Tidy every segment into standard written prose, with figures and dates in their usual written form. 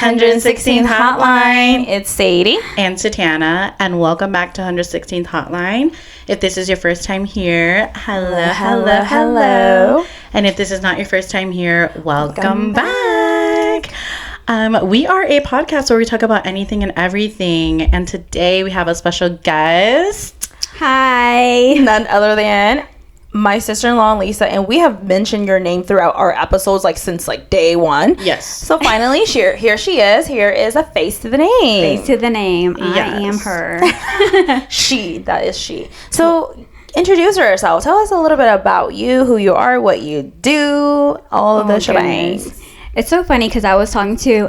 116th Hotline. It's Sadie. And Satana, and welcome back to 116th Hotline. If this is your first time here, hello. And if this is not your first time here, welcome back. We are a podcast where we talk about anything and everything. And today we have a special guest. Hi. None other than my sister-in-law, Lisa, and we have mentioned your name throughout our episodes, since day one. Yes. So finally, here she is. Here is a face to the name. Face to the name. Yes. I am her. That is she. So introduce herself. Tell us a little bit about you, who you are, what you do, all of the shebang. It's so funny because I was talking to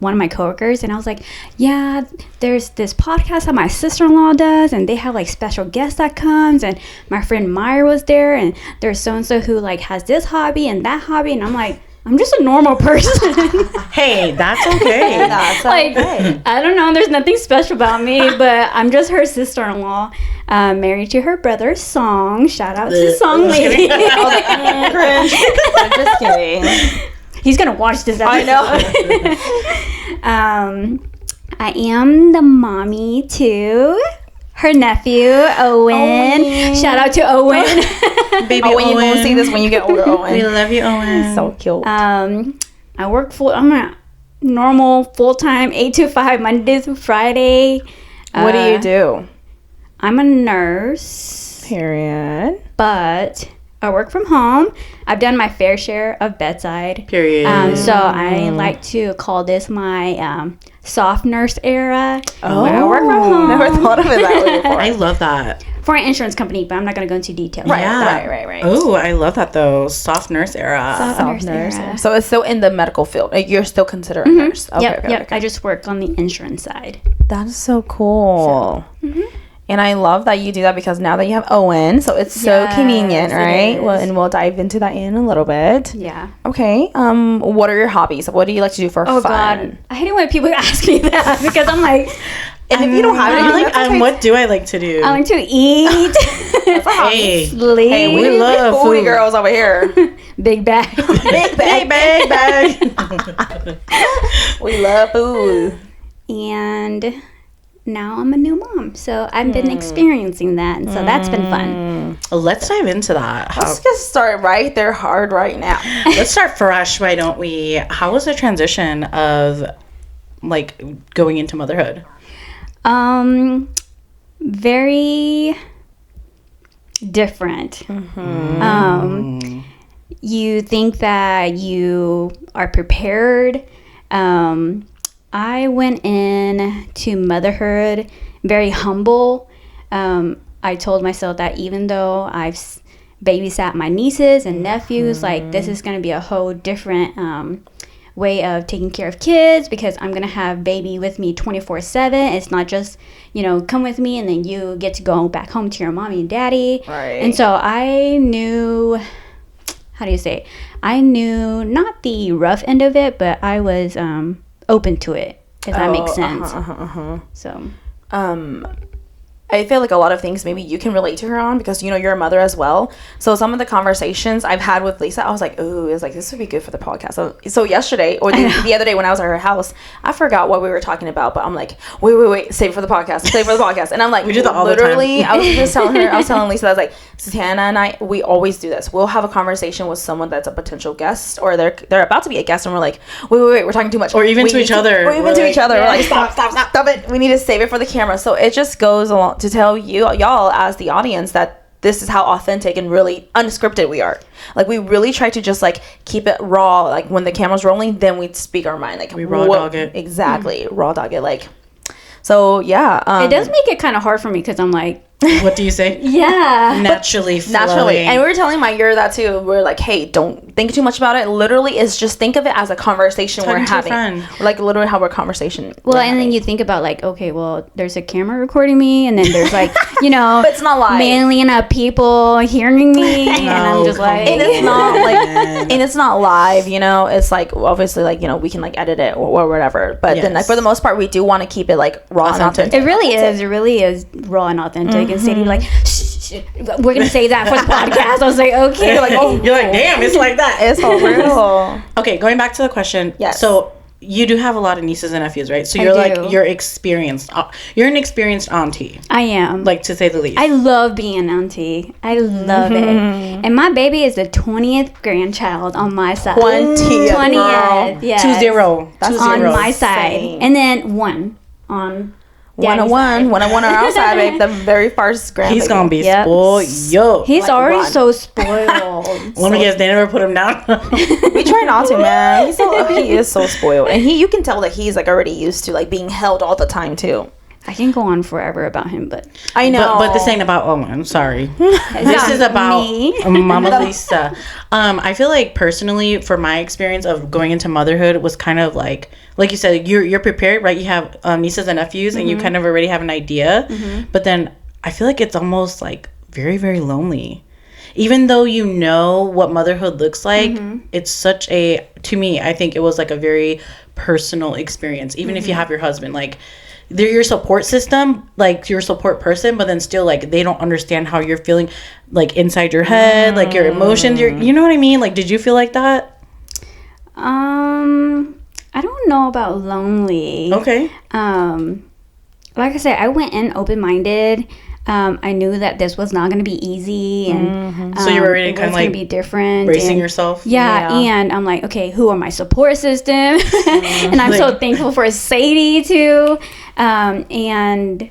one of my coworkers and I was like, yeah, there's this podcast that my sister-in-law does and they have special guests that comes, and my friend Meyer was there, and there's so-and-so who has this hobby and that hobby, and I'm like, I'm just a normal person. Hey, that's okay. That's okay. I don't know, there's nothing special about me, but I'm just her sister-in-law, married to her brother, Song. Shout out to Song Lady. Cringe. I'm just kidding. He's gonna watch this episode. I know. I am the mommy to her nephew, Owen. Shout out to Owen. Baby Owen, you Owen. won't see this when you get older, Owen. We love you, Owen. So cute. I work I'm a normal full-time 8 to 5 Monday through Friday. What do you do? I'm a nurse. Period. But I work from home. I've done my fair share of bedside. Period. So I like to call this my soft nurse era. Oh, where I work from home. Never thought of it that way before. I love that. For an insurance company, but I'm not going to go into details. Right. Oh, I love that though. Soft nurse era. Soft nurse era. So it's still in the medical field. You're still considered a nurse. Yep. Okay. I just work on the insurance side. That is so cool. And I love that you do that because now that you have Owen, so it's so convenient, right? Well, and we'll dive into that in a little bit. Yeah. Okay. What are your hobbies? What do you like to do for fun? God. I hate it when people ask me that because I'm like, and if you don't have anything, what do I like to do? I like to eat. That's a hobby. Hey, sleep. Hey, we love foodie food. girls over here. Big bag. Big bag. We love food. And now I'm a new mom, so I've been experiencing that, and so that's been fun. Let's dive into that. Let's just start right there hard right now. Let's start fresh, why don't we? How was the transition of going into motherhood? Very different. You think that you are prepared. I went in to motherhood very humble. I told myself that even though I've babysat my nieces and nephews, this is going to be a whole different way of taking care of kids, because I'm going to have baby with me 24/7. It's not just, come with me and then you get to go back home to your mommy and daddy. Right. And so I knew, how do you say it? I knew not the rough end of it, but I was open to it, if that makes sense. So I feel like a lot of things maybe you can relate to her on because you're a mother as well. So some of the conversations I've had with Lisa, I was like, oh, it's this would be good for the podcast. So yesterday or the other day when I was at her house, I forgot what we were talking about, but I'm like, wait, save it for the podcast, And I'm like, we do that all the time. I was just telling her, I was telling Lisa, I was like, Satana and I, we always do this. We'll have a conversation with someone that's a potential guest, or they're about to be a guest, and we're like, wait, we're talking too much. Or even to each other. We're like, stop it. We need to save it for the camera. So it just goes along to tell y'all as the audience that this is how authentic and really unscripted we are. We really try to just keep it raw. When the camera's rolling, then we speak our mind. We raw dog it. Exactly. Raw dog it. So yeah. it does make it kind of hard for me because I'm like, what do you say? Yeah. Naturally flowing. And we were telling my year that too. We're like, hey, don't think too much about it. Literally, is just think of it as a conversation we're having. Literally how we're conversation. Well, and then you think about okay, well, there's a camera recording me, and then there's but it's not live. million of people hearing me, and I'm just like, and it's not and it's not live. It's obviously we can edit it or whatever. But then for the most part, we do want to keep it raw and authentic. It really is raw and authentic. And Sadie shh, we're gonna say that for the podcast. I was like, okay. You're like, damn, it's like that. It's so real. Okay, going back to the question. Yes. So you do have a lot of nieces and nephews, right? So I you're do. like, you're experienced. You're an experienced auntie, I am. like, to say the least. I love being an auntie. I love it. And my baby is the 20th grandchild on my side. 20th. Yes. 20. That's on my side. And then one on Daddy's side. 101 on our side, babe. The very first grandbaby. He's gonna be Yep. spoiled. He's Like, already run. so spoiled. Let me guess, they never put him down. We try not to, man. He is so spoiled, and you can tell that he's like already used to like being held all the time too. I can go on forever about him, but I know, But this ain't about Owen. Sorry. This is about me. Mama Lisa. I feel like personally, for my experience of going into motherhood, was kind of like you said, you're prepared, right? You have nieces and nephews, and you kind of already have an idea. But then I feel like it's almost like very, very lonely. Even though you know what motherhood looks like, it's such a, to me, I think it was like a very personal experience. Even if you have your husband, like, they're your support system, like your support person, but then still like they don't understand how you're feeling, like inside your head, like your emotions. You know what I mean? Like, did you feel like that? I don't know about lonely. Okay. Like I said, I went in open-minded. I knew that this was not going to be easy, and So you were already it kind was of going like to be different. bracing and, yourself. Yeah, and I'm like, okay, who are my support system? And I'm so thankful for Sadie too. And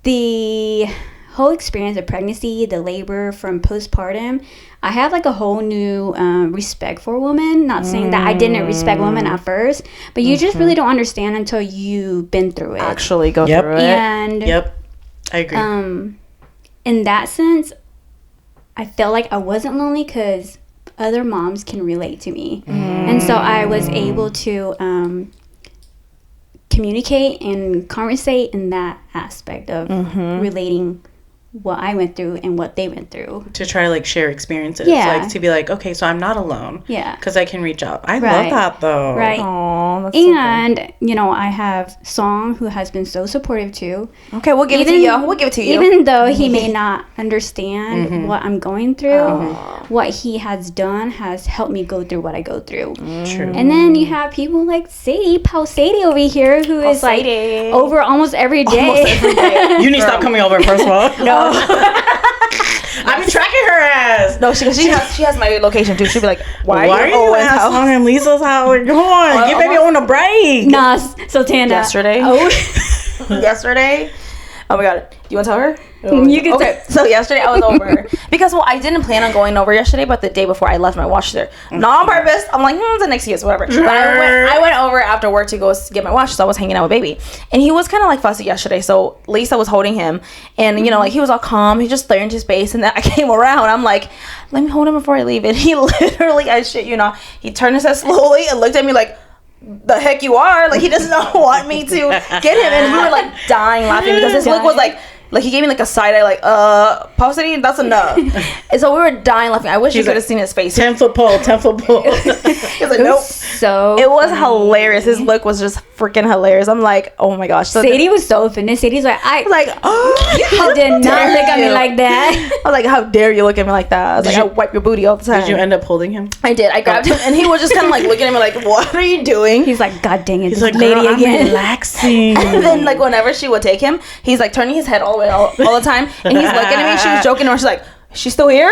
the whole experience of pregnancy, the labor from postpartum, I have like a whole new respect for women. Not saying that I didn't respect women at first, but you just really don't understand until you've been through it. actually go Yep. through it. And I agree. in that sense, I felt like I wasn't lonely because other moms can relate to me. And so I was able to communicate and conversate in that aspect of relating what I went through and what they went through. To try to like share experiences. Yeah. Like to be like, okay, so I'm not alone. Yeah. Because I can reach out. I Right. love that though. Right. Aw, that's so good. And, you know, I have Song who has been so supportive too. Okay, we'll give it to you. We'll give it to you. Even though he may not understand what I'm going through, what he has done has helped me go through what I go through. True. And then you have people like Sadie, Pau Sadie over here, who is like Sadie. over almost every day. You need to stop coming over, first of all. No. I've been tracking her ass. No, she has my location too. She'll be like, Why are you Owen's at house? Song and Lisa's house? Come on, give baby on a break. Nah, so Tana. Yesterday. Oh, Yesterday. Oh my god. Do you want to tell her? You can Okay, so yesterday I was over because I didn't plan on going over yesterday, but the day before I left my watch there, not on purpose. I'm like, it's the next excuse, whatever. But I went over after work to go get my watch, so I was hanging out with baby, and he was kind of like fussy yesterday. So Lisa was holding him, and you know, like he was all calm, he just stared into space, and then I came around. I'm like, let me hold him before I leave, and he literally, I shit you not, he turned his head slowly and looked at me like, the heck you are, like he does not want me to get him, and we were like dying laughing because his look was like he gave me like a side eye, like Paucity, that's enough. And so we were dying laughing. I wish you could have seen his face. 10-foot pole. He was like, nope. so It was hilarious. His look was just freaking hilarious. I'm like, oh my gosh. So Sadie was so offended. Sadie's like, I like, you did not look at me like that. I was like, how dare you look at me like that? I was like, I wipe your booty all the time. Did you end up holding him? I did. I grabbed him, and he was just kind of like looking at me like, what are you doing? He's like, God dang it, He's this like, lady girl, again. I'm relaxing. And then like whenever she would take him, he's like turning his head all the way all the time, and he's looking at me. She was joking, or she's like, she's still here?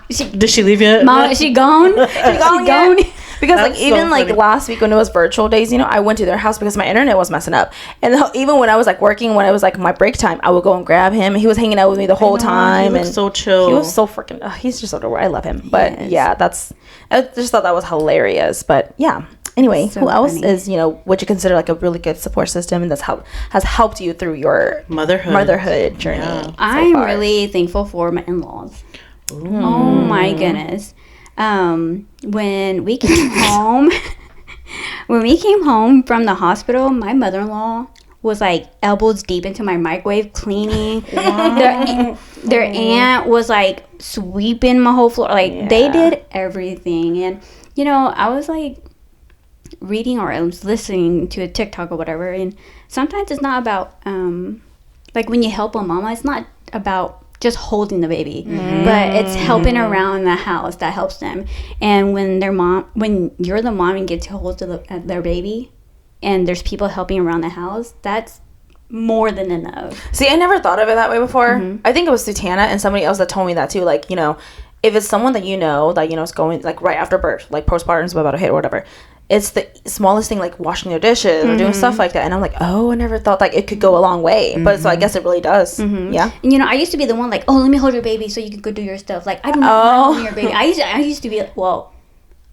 Did she leave yet? Mom, is she gone? She gone yet? Because That's like so even like funny. last week when it was virtual days, you know, I went to their house because my internet was messing up, and even when I was like working, when it was like my break time, I would go and grab him. He was hanging out with me the whole time, He looks and so chill. he was so freaking. He's just adorable. I love him. But Yes. yeah, I just thought that was hilarious. But yeah. Anyway, So who else funny. is, you know, would you consider like a really good support system and has helped you through your motherhood journey? Yeah. so I'm far? really thankful for my in-laws. Oh my goodness. When we came home, from the hospital, my mother-in-law was like elbows deep into my microwave cleaning. Their aunt was like sweeping my whole floor. Like they did everything. And you know, I was like reading or I was listening to a TikTok or whatever, and sometimes it's not about like when you help a mama, it's not about just holding the baby, but it's helping around the house that helps them. And when you're the mom and get to hold their baby, and there's people helping around the house, that's more than enough. See, I never thought of it that way before. I think it was Sutana and somebody else that told me that too. Like, you know, if it's someone that you know is going like right after birth, like postpartum is about to hit or whatever, it's the smallest thing, like washing their dishes or doing stuff like that. And I'm like, oh, I never thought like it could go a long way. But so I guess it really does. Yeah. And you know, I used to be the one like, oh, let me hold your baby so you can go do your stuff. Like, I don't know hold your baby. I used to be, well,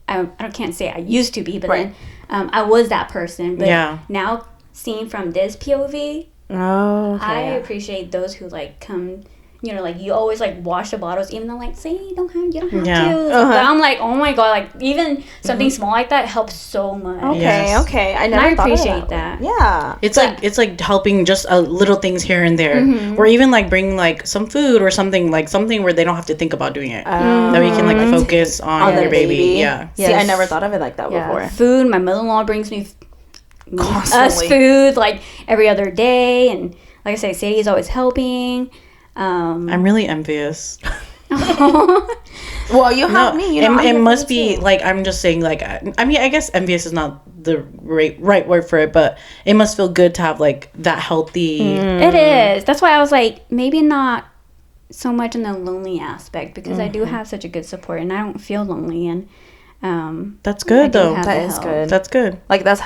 I can't say I used to be, but then I was that person. But now seeing from this POV, I appreciate those who like come, you know, like you always like wash the bottles, even though like say you don't have to. But I'm like, oh my god, like even something small like that helps so much. Okay. I never thought appreciate of that. Yeah, it's like helping just little things here and there, or even like bringing like some food or something where they don't have to think about doing it. That we can like focus on your baby. Yeah. See, I never thought of it like that before. Food. My mother-in-law brings me constantly us food like every other day, and like I say, Sadie's always helping. I'm really envious. Well, you have me. You know, it must be like, I'm just saying, like, I mean, I guess envious is not the right word for it, but it must feel good to have like that healthy. It is. That's why I was like, maybe not so much in the lonely aspect, because I do have such a good support and I don't feel lonely, and that's good though. That is good. That's good. Like that's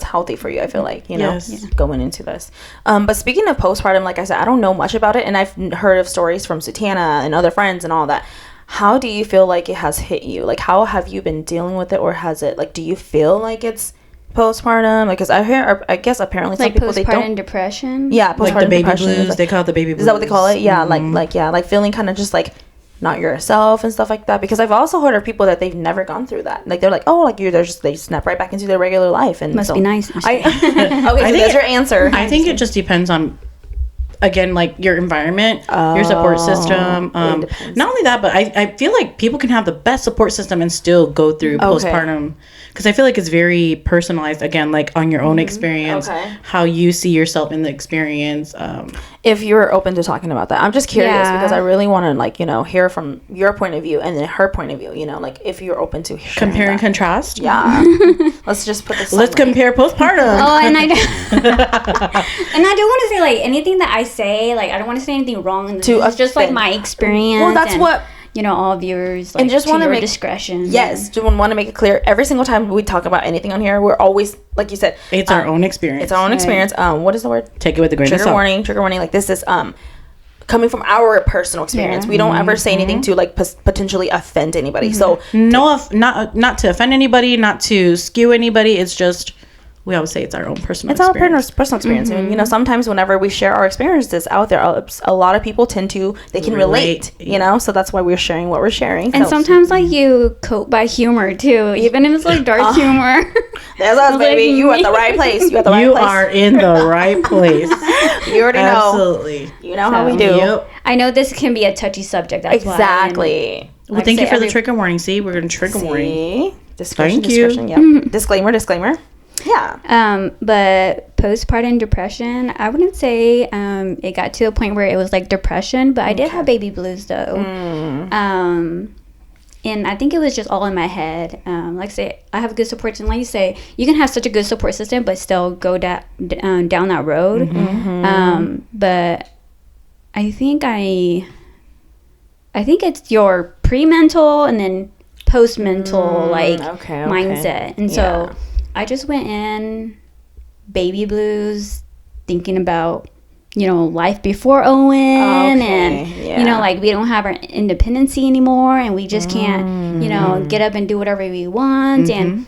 healthy for you. I feel like, you know, going into this. But speaking of postpartum, like I said, I don't know much about it, and I've heard of stories from Sutana and other friends and all that. How do you feel like it has hit you? Like, how have you been dealing with it, or has it, like, do you feel like it's postpartum? Like, because I guess apparently some like people, they don't. Postpartum depression. Yeah, postpartum like the baby depression. blues. They call it the baby blues. Is that what they call it? Yeah, like feeling kind of just like not yourself and stuff like that. Because I've also heard of people that they've never gone through that. Like, they're like, oh, like they snap right back into their regular life, and must be nice. Okay, so that's your answer. I think it just depends on, again, like your environment, your support system. Not only that, but I feel like people can have the best support system and still go through postpartum, because I feel like it's very personalized, again, like on your own experience, how you see yourself in the experience. If you're open to talking about that, I'm just curious because I really want to, like, you know, hear from your point of view and then her point of view, you know, like if you're open to compare and contrast. Yeah. Let's just put this. Let's compare postpartum. And I don't want to say like anything that I say, like I don't want to say anything wrong. It's just like my experience. Well, that's what, you know, all viewers, like, and just want to make discretion. Yes, just want to make it clear. Every single time we talk about anything on here, we're always, like you said, it's our own experience. It's our own experience. What is the word? Take it with a grain of salt. Trigger warning. Like, this is coming from our personal experience. We don't ever say anything to like potentially offend anybody. So not to offend anybody, not to skew anybody. It's just, we always say it's our own personal experience. Our personal experience. And, you know, sometimes whenever we share our experiences out there, a lot of people tend to, they can relate, you know? So that's why we're sharing what we're sharing. And sometimes, like, you cope by humor, too. Even if it's, like, dark humor. That's us, baby. You at the right place. You at the right place. You are in the right place. You already know. Absolutely. You know how we do. Yep. I know this can be a touchy subject. That's exactly. Why. Well, thank you for the trigger warning. See, we're going to trigger warning. Discretion. Yep. Disclaimer. Yeah. But postpartum depression, I wouldn't say it got to a point where it was like depression, but I did have baby blues though. And I think it was just all in my head. Like I say, I have a good support system. Like you say, you can have such a good support system, but still go down that road. But I think it's your pre-mental and then post-mental mindset. And so I just went in baby blues, thinking about, you know, life before Owen, and you know, like we don't have our independency anymore, and we just can't, you know, get up and do whatever we want, and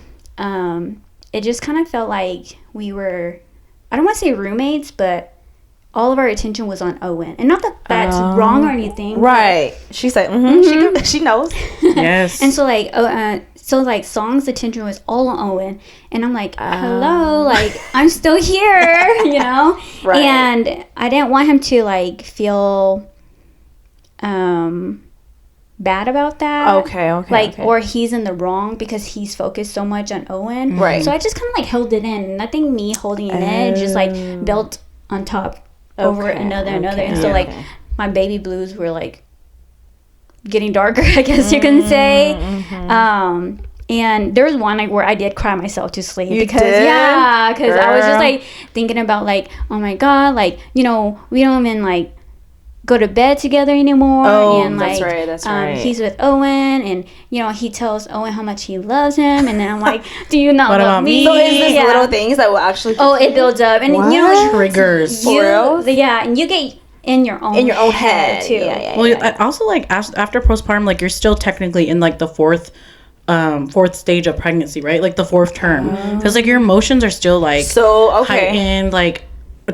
it just kind of felt like we were, I don't want to say roommates, but all of our attention was on Owen, and not that that's wrong or anything. Right? She said, she knows. Yes. And so like, songs attention was all on Owen, and I'm like, hello, like I'm still here, you know. Right. And I didn't want him to like feel bad about that. Okay. Or he's in the wrong because he's focused so much on Owen. Right. So I just kind of like held it in, and I think me holding it in just like built on top over another. And so like my baby blues were like getting darker, I guess you can say. And there was one like where I did cry myself to sleep because I was just like thinking about like, oh my god, like, you know, we don't even like go to bed together anymore. And like that's right. He's with Owen, and you know, he tells Owen how much he loves him, and then I'm like, do you not love me? So is this little things that will actually it builds up, and you know, triggers. And you get in your own head too. I also like after postpartum, like you're still technically in like the fourth stage of pregnancy, right? Like the fourth term, because like your emotions are still like heightened. Like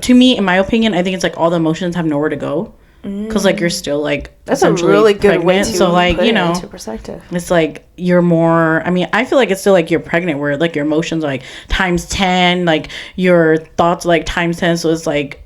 to me, in my opinion, I think it's like all the emotions have nowhere to go, because like you're still like that's a really good way to so like, you know, into perspective. It's like you're more, I mean, I feel like it's still like you're pregnant, where like your emotions are like times 10, like your thoughts are, like times 10, so it's like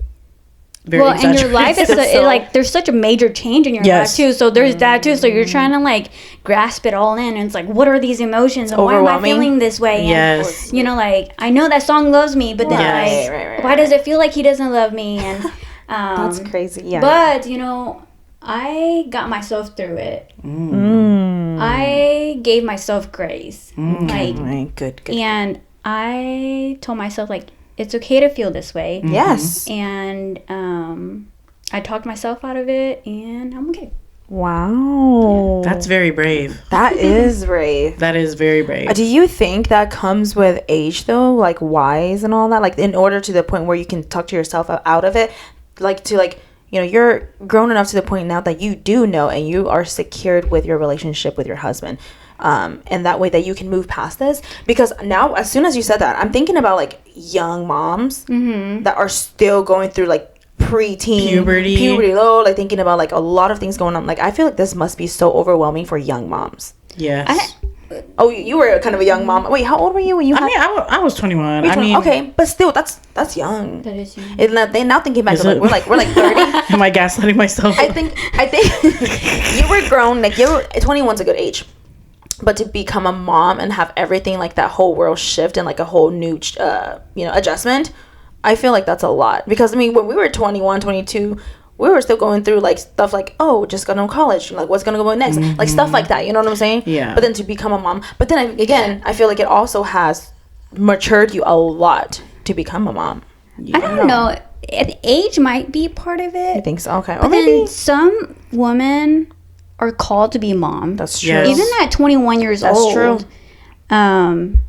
very and your life is like there's such a major change in your life too, so there's that too, so you're trying to like grasp it all in, and it's like, what are these emotions, and why am I feeling this way? And you know, like, I know that song loves me, but then why does it feel like he doesn't love me? And that's crazy. But you know, I got myself through it. I gave myself grace, like good. And I told myself like, it's okay to feel this way. Yes. And I talked myself out of it, and I'm okay. Wow. That's very brave. That is brave. That is very brave. Do you think that comes with age though? Like wise and all that? Like in order to the point where you can talk to yourself out of it? Like to like, you know, you're grown enough to the point now that you do know and you are secured with your relationship with your husband. And that way that you can move past this, because now as soon as you said that, I'm thinking about like young moms that are still going through like preteen puberty low, like thinking about like a lot of things going on. Like I feel like this must be so overwhelming for young moms. Yes. You were kind of a young mom. Wait, how old were you when you had... I was 21. I mean, okay, but still, that's young. That is young. And they now thinking back, like, we're like 30. Am I gaslighting myself? I think you were grown. Like 21's a good age. But to become a mom and have everything like that whole world shift and like a whole new, adjustment, I feel like that's a lot. Because I mean, when we were 21, 22, we were still going through like stuff like, oh, just got to college, like what's gonna go next, like stuff like that. You know what I'm saying? Yeah. But then to become a mom, but then again, I feel like it also has matured you a lot to become a mom. I don't know. Age might be part of it. I think so. Okay. But then some women are called to be mom. That's true. Yes. Even at 21 years old. That's true.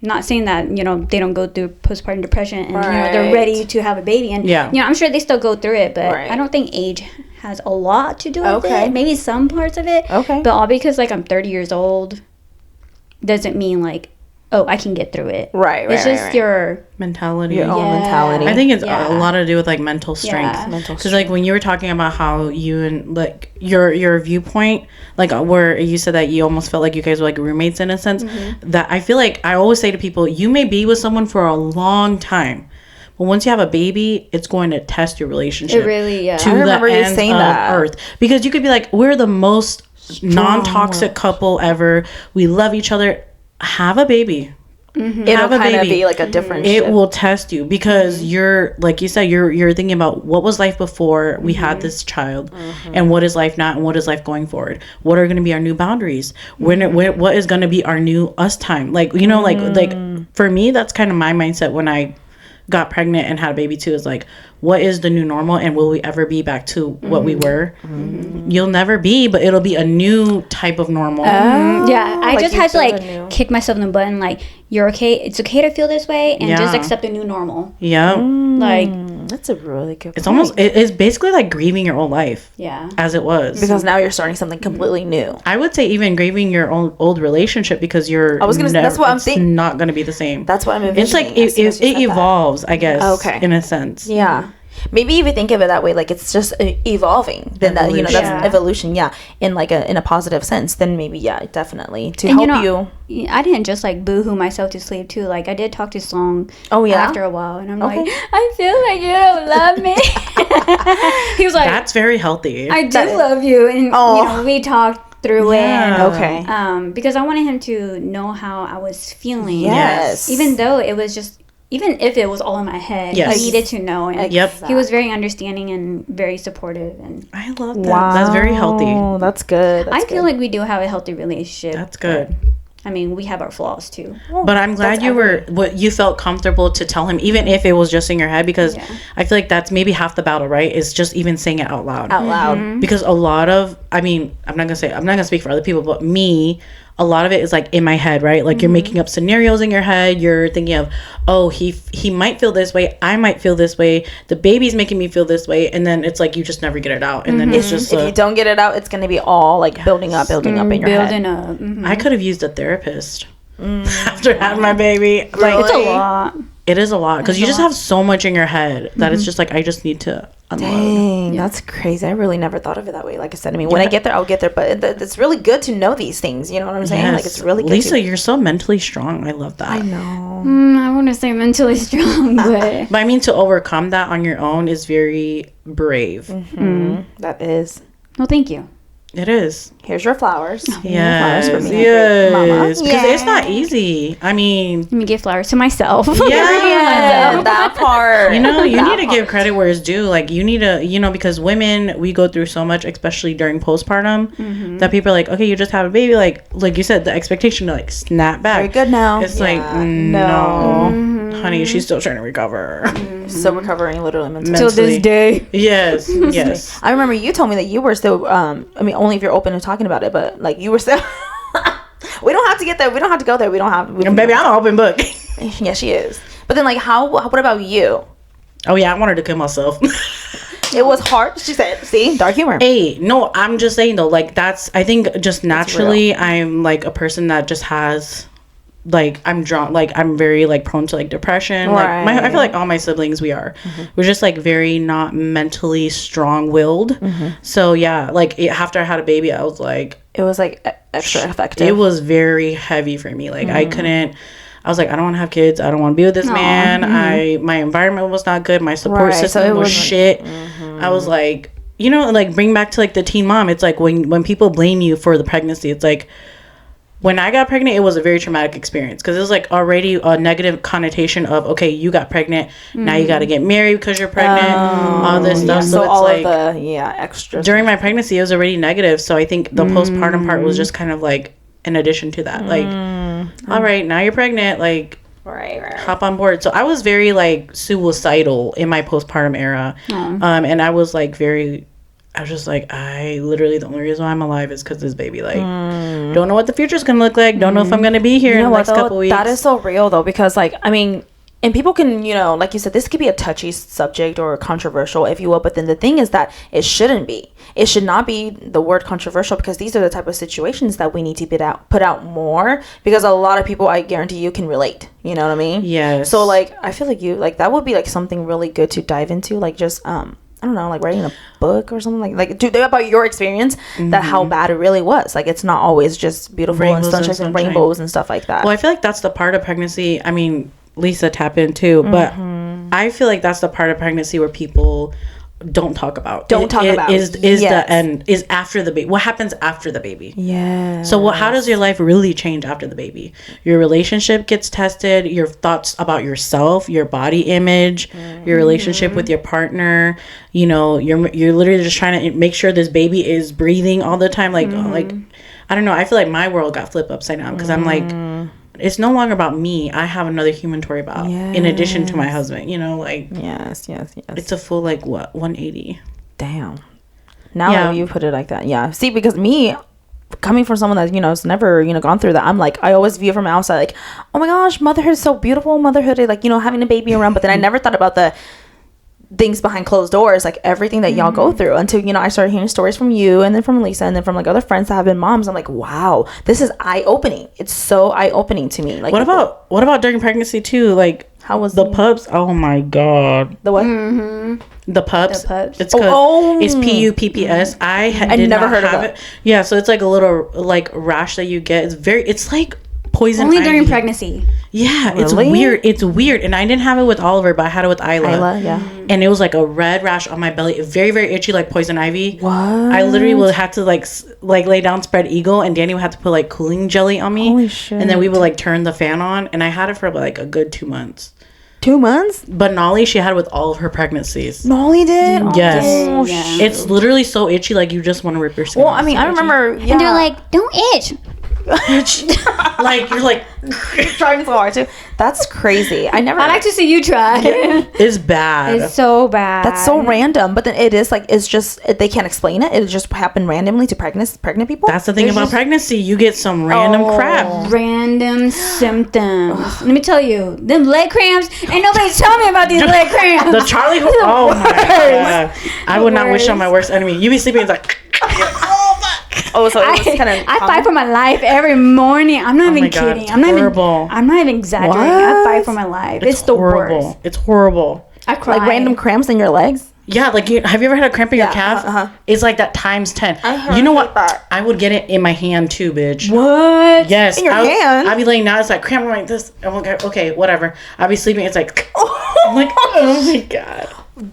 Not saying that, you know, they don't go through postpartum depression and, you know, they're ready to have a baby. And, you know, I'm sure they still go through it, but I don't think age has a lot to do with it. Maybe some parts of it. Okay. But all because, like, I'm 30 years old doesn't mean, like, oh, I can get through it. It's just your mentality. Your own mentality. I think it's a lot to do with like mental strength. Yeah. Because like when you were talking about how you and like your viewpoint, like where you said that you almost felt like you guys were like roommates in a sense, that I feel like I always say to people, you may be with someone for a long time, but once you have a baby, it's going to test your relationship. It really, to I remember the you ends saying of that. earth. Because you could be like, we're the most non-toxic couple ever. We love each other. Have a baby. It'll kind of be like a different it shift. will test you because you're like you said, you're thinking about what was life before we had this child, and what is life now, and what is life going forward. What are going to be our new boundaries? What is going to be our new us time? Like, you know, like for me, that's kind of my mindset when I got pregnant and had a baby too, is like, what is the new normal, and will we ever be back to what we were? You'll never be, but it'll be a new type of normal. Yeah, I just had to like kick myself in the butt and like, you're okay. It's okay to feel this way, and just accept the new normal. Yeah, like that's a really good point. It's almost it's basically like grieving your old life. Yeah, as it was, because now you're starting something completely new. I would say even grieving your old relationship, because you're that's what I'm thinking. Not going to be the same. That's what I'm envisioning. It's like it evolves, I guess. Okay, in a sense. Yeah. Maybe if you think of it that way, like it's just evolving, then that, you know, that's evolution, in like in a positive sense, then maybe definitely to help you. I didn't just like boohoo myself to sleep too. Like I did talk to Song after a while, and I'm like, I feel like you don't love me. He was like, that's very healthy. I do love you, and you know, we talked through it. And, because I wanted him to know how I was feeling. Yes. Even though it was just even if it was all in my head, Yes. I needed to know. And Yep. he was very understanding and very supportive. And I love that. That's very healthy. That's good. I feel like we do have a healthy relationship. That's good. I mean, we have our flaws too. But I'm glad you felt comfortable to tell him, even if it was just in your head, because I feel like that's maybe half the battle, right? Is just even saying it out loud. Because a lot of, I mean, I'm not gonna speak for other people, but me, a lot of it is like in my head, right? Like you're making up scenarios in your head. You're thinking of, oh, he might feel this way. I might feel this way. The baby's making me feel this way. And then it's like, you just never get it out. And then it's just, if you don't get it out, it's going to be all like building up in your head. I could have used a therapist after having my baby. Like, It's a lot. It is a lot because you just have so much in your head that it's just like, I just need to unload. Dang, that's crazy. I really never thought of it that way. Like I said, I mean, when I get there, I'll get there. But it's really good to know these things. You know what I'm saying? Yes. Like it's really good. Lisa, you're so mentally strong. I love that. I know. I want to say mentally strong, but But I mean, to overcome that on your own is very brave. That is. well, thank you. It is. Here's your flowers. Yes. Flowers for me. Yes. Because Mama. it's not easy. I mean, Let me give flowers to myself. Yeah, that part. you know, you need to give credit where it's due. Like, you need to, you know, because women, we go through so much, especially during postpartum, that people are like, okay, you just have a baby. Like you said, the expectation to like snap back. Very good now. It's Yeah, like, no, honey, she's still trying to recover. Still recovering literally mentally. Till this day. Yes. Yes. I remember you told me that you were still. I mean, only if you're open to talking about it, but like you were still. We don't have to get there. We don't have to go there. We don't have. Baby, I'm an open book. Yeah, she is. But then, like, what about you? Oh, yeah, I wanted to kill myself. It was hard. She said, "See, dark humor." Hey, no, I'm just saying though, like that's, I think just naturally I'm like a person that just has, like, I'm drawn, like I'm very like prone to like depression. Right. Like I feel like all my siblings, we're just like very not mentally strong-willed. So yeah, like after I had a baby, I was like, It was like extra effective. it was very heavy for me. Like I was like, I don't want to have kids. I don't want to be with this man. My environment was not good. My support system was shit. I was like, you know, like bring back to like the teen mom. It's like when people blame you for the pregnancy, it's like when I got pregnant, it was a very traumatic experience because it was like already a negative connotation of, okay, you got pregnant. Now you got to get married because you're pregnant. All this stuff. so So it's all like of the extras. during my pregnancy, it was already negative. So I think the postpartum part was just kind of like in addition to that, like, all right, now you're pregnant, like, right. hop on board. So I was very like suicidal in my postpartum era, and I was like I was just like, I literally, the only reason why I'm alive is because this baby, like, don't know what the future's gonna look like, don't know if I'm gonna be here in the next couple weeks. That is so real though, because like, I mean, and people can, you know, like you said, this could be a touchy subject or controversial, if you will. But then the thing is that it shouldn't be. It should not be the word controversial, because these are the type of situations that we need to put out more, because a lot of people, I guarantee you, can relate. You know what I mean? Yes. So like, I feel like that would be like something really good to dive into, like just I don't know, like writing a book or something like about your experience, that how bad it really was. Like, it's not always just beautiful Rainbows and sunshine and rainbows and stuff like that. Well, I feel like that's the part of pregnancy. I mean, Lisa tap in too, but I feel like that's the part of pregnancy where people don't talk about. Is the end, is after the baby. What happens after the baby? Yeah. So how does your life really change after the baby? Your relationship gets tested, your thoughts about yourself, your body image, your relationship with your partner. You know, you're literally just trying to make sure this baby is breathing all the time. Like, I don't know. I feel like my world got flipped upside down because I'm like, it's no longer about me. I have another human to worry about in addition to my husband, you know, like, yes. it's a full, like, what, 180. Damn. Now that you put it like that. Yeah. See, because me, coming from someone that, you know, has never, you know, gone through that, I'm like, I always view it from outside, like, oh my gosh, motherhood is so beautiful. Motherhood, like, you know, having a baby around. But then I never thought about the things behind closed doors, like everything that y'all go through, until, you know, I started hearing stories from you, and then from Lisa, and then from like other friends that have been moms. I'm like, wow, this is eye-opening. It's so eye-opening to me. Like, what about during pregnancy too? Like, how was the pups? Oh my god, the what? the pups. It's called it's PUPPS. I never heard of it. Yeah, so it's like a little like rash that you get. It's like poison Only ivy. during pregnancy. Yeah, Really? it's weird, and I didn't have it with Oliver, but I had it with Isla. Yeah. And it was like a red rash on my belly, very, very itchy, like poison ivy. What? I literally would have to like lay down, spread eagle, and Danny would have to put like cooling jelly on me. Holy shit. And then we would like turn the fan on, and I had it for like a good 2 months. 2 months? But Nolly, she had with all of her pregnancies. Nolly did? Yes. Oh, Yeah. It's literally so itchy, like you just want to rip your skin Well, off. I mean, I remember. Yeah. And they're like, don't itch. like you're like, trying so hard to. That's crazy. I never. I like to see you try. it's bad. It's so bad. That's so random. But then it is like, it's just, they can't explain it. It just happened randomly to pregnant people. That's the thing about pregnancy. You get some random crap. Random symptoms. Let me tell you, them leg cramps. Ain't nobody tell me about these leg cramps. The Charlie. Oh my god! I would not wish on my worst enemy. You be sleeping, it's like. Oh, so it was kind of. I fight for my life every morning. I'm not even God, kidding. I'm not even exaggerating. I fight for my life. It's the horrible. worst. It's horrible. I cry. Like random cramps in your legs? Yeah, like have you ever had a cramp in your calf? It's like that times 10. You know what? I would get it in my hand too, bitch. What? Yes. In your hand? I'd be laying down. It's like cramp like this. I'm like, okay, whatever. I'd be sleeping. It's like, I'm like, oh my god.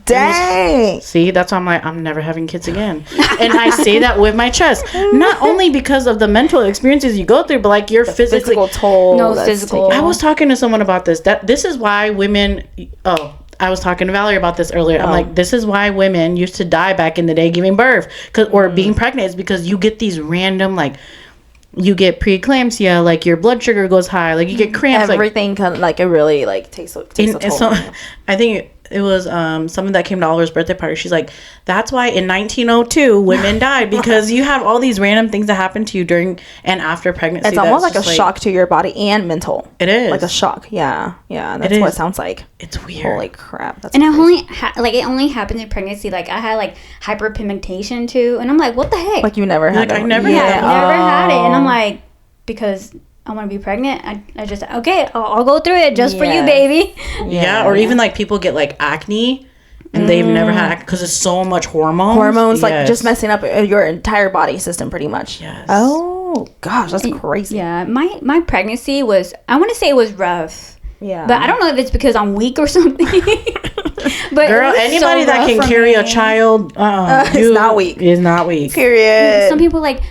Dang. See, that's why I'm like, I'm never having kids again. And I say that with my chest. Not only because of the mental experiences you go through, but like your Physical toll. No, that's physical. I was talking to someone about this. This is why women. Oh, I was talking to Valerie about this earlier. I'm like, this is why women used to die back in the day giving birth, or being pregnant, is because you get these random like. You get preeclampsia, like your blood sugar goes high, like you get cramps. Everything kind of like it really like takes a toll. So, I think it was someone that came to Oliver's birthday party. She's like, that's why in 1902 women died, because you have all these random things that happen to you during and after pregnancy. It's almost like a shock to your body and mental. It is like a shock. Yeah, that's what it sounds like. It's weird. Holy crap! That's and it only happens in pregnancy. Like I had like hyperpigmentation too, and I'm like, what the heck? Like you never had. I never never had had it, and I'm like, because I want to be pregnant. I just okay. I'll go through it just for you, baby. Yeah, or even like people get like acne. And they've never had acne because it's so much hormones. Like just messing up your entire body system pretty much. Yes. Oh gosh, that's crazy. Yeah, my pregnancy was, I want to say it was rough. Yeah. But I don't know if it's because I'm weak or something. But girl, anybody that can carry a child is not weak. Is not weak. Period. Some people like,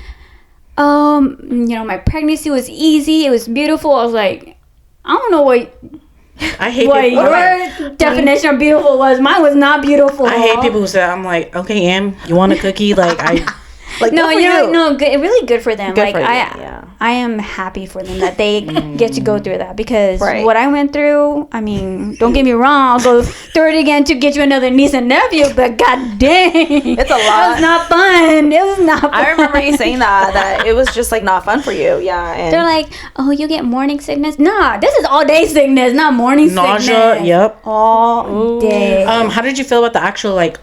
my pregnancy was easy. It was beautiful. I was like, I don't know what I hate what people. your definition of beautiful was. Mine was not beautiful. I hate people who say, I'm like, okay, Em, you want a cookie? Like like no, good, really good for them. Good like for them, I am happy for them that they get to go through that, because Right. what I went through, I mean, don't get me wrong, I'll go through it again to get you another niece and nephew, but god dang, It's a lot. It was not fun. It was not fun. I remember you saying that it was just like not fun for you. Yeah. And They're like, oh, you get morning sickness? Nah, this is all day sickness, not morning nausea. sickness. Yep. All day. How did you feel about the actual like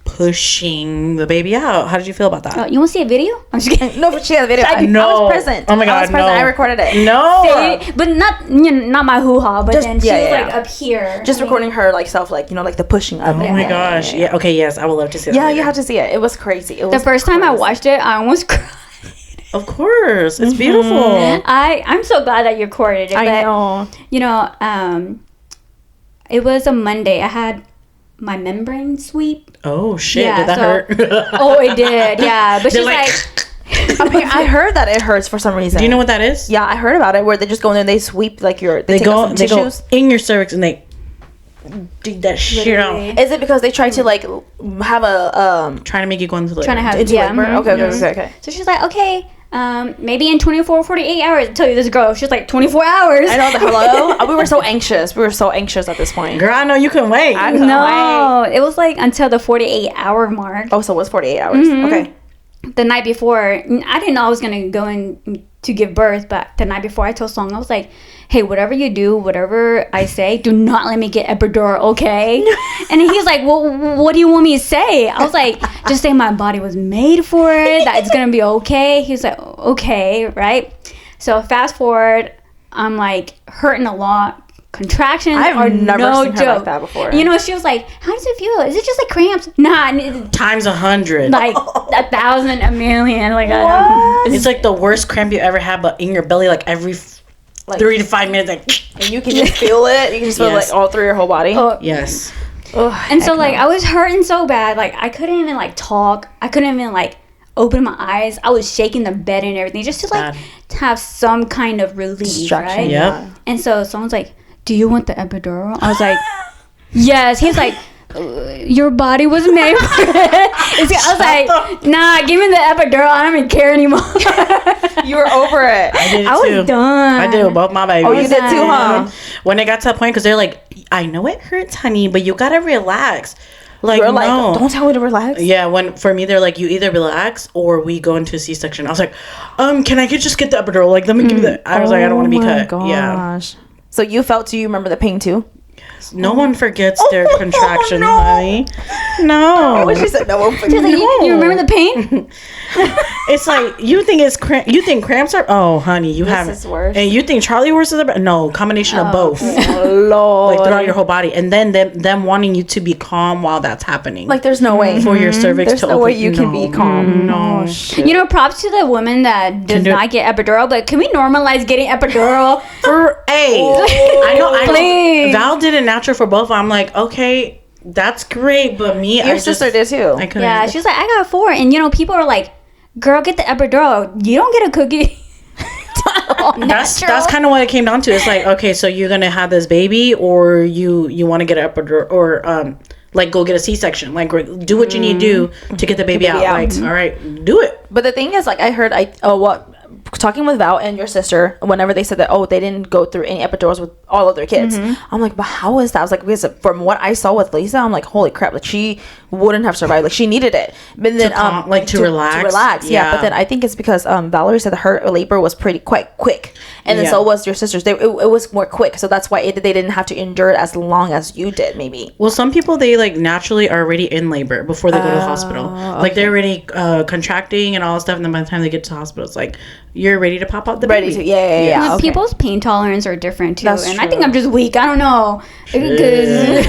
pushing the baby out? How did you feel about that? You want to see a video? I'm just kidding. no, but she had a video. I was present. Oh my god, I was present. no. I recorded it. No. See, but not my hoo-ha, but Just- then she yeah, was yeah. like up here. Just recording her like self, like like the pushing up. Oh my gosh. Yeah. Okay. Yes, I would love to see that. Yeah, later. you have to see it. It was crazy. It was The first time I crazy. watched it, I almost cried. Of course, it's beautiful. I'm so glad that you recorded it. I But, know. It was a Monday. I had my membrane sweep. Oh shit! Yeah, did that hurt? Oh, it did. Yeah, but They're she's like, I mean, I heard that it hurts for some reason. Do you know what that is? Yeah, I heard about it. Where they just go in there and they sweep like they take out some They go tissues. in your cervix and they dig that shit out. Literally. Is it because they try to like have a Trying to make you go into labor. trying to have into labor? mhm, Okay, mhm. okay. So she's like, okay, maybe in 24, 48 hours. I tell you, this girl, she's like 24 hours. I know the hello. We were so anxious. We were so anxious at this point. Girl, I know you can wait. I couldn't No, it was like until the 48-hour mark. Oh, so it was 48 hours. Mhm. Okay. The night before, I didn't know I was gonna go in to give birth, but the night before I told Song, I was like, hey, whatever you do, whatever I say, do not let me get epidural, okay? And he was like, well, what do you want me to say? I was like, just say my body was made for it, that it's gonna be okay. He was like, okay, right? So fast forward, I'm like hurting a lot. Contractions I've are never no seen her joke. like that before. You know, she was like, how does it feel? Is it just like cramps? Nah, Times 100. like 1,000, a million. Like, I don't know. It's like the worst cramp you ever had, but in your belly, like every 3 to 5 minutes. Like, And you can just feel it. You can just feel Yes. like all through your whole body. Oh, yes. Ugh, and so heck like no. I was hurting so bad, like I couldn't even like talk. I couldn't even like open my eyes. I was shaking the bed and everything just to like Bad. to have some kind of relief, Distraction, right? Yep. And so someone's like, do you want the epidural? I was like, yes. He's like, your body was made for it. I was like, nah, give me the epidural. I don't even care anymore. You were over it. I did it I too. was done. I did it with both my babies. Oh, you did too, huh? When it got to a point, because they're like, I know it hurts, honey, but you gotta relax. Like, You're no. like, don't tell me to relax. Yeah, when for me they're like, you either relax or we go into a C-section. I was like, can I just get the epidural? Like, let me give you the. I was like, I don't want to be cut. Gosh. Yeah. So you felt? Do you remember the pain too? No one forgets their contraction, honey. No. What she said? No one forgets. She's like, you remember the pain? It's like you think you think cramps are. Oh, honey, you haven't. This is worse. And you think Charlie horses are. No, combination of both. Oh, Lord. Like throughout your whole body, and then them wanting you to be calm while that's happening. Like there's no way for your cervix there's to no open. way you can be calm. No. Oh, shit. You know, props to the woman that does not get epidural, but can we normalize getting epidural? I know. Please. Val did it natural for both. I'm like, okay, that's great, but me, Your sister did too. I couldn't. Yeah, she was like, I got 4. And, you know, people are like, girl, get the epidural. You don't get a cookie. That's kind of what it came down to. It's like, okay, so you're gonna have this baby, or you want to get an epidural, or like go get a C-section. Like do what you need to do to get the baby out. Like, all right, do it. But the thing is, like, I heard, talking with Val and your sister, whenever they said that, they didn't go through any epidurals with all of their kids. I'm like, but how is that? I was like, because from what I saw with Lisa, I'm like, holy crap, like she wouldn't have survived. Like she needed it. But then to relax. To relax. Yeah. But then I think it's because Valerie said that her labor was quite quick. And then so was your sister's. It was more quick. So that's why they didn't have to endure it as long as you did, maybe. Well, some people, they like naturally are already in labor before they go to the hospital. Like they're already contracting and all that stuff, and then by the time they get to the hospital, it's like you're ready to pop out the baby. Yeah. Okay. People's pain tolerance are different too. That's and true. I think I'm just weak. I don't know. Because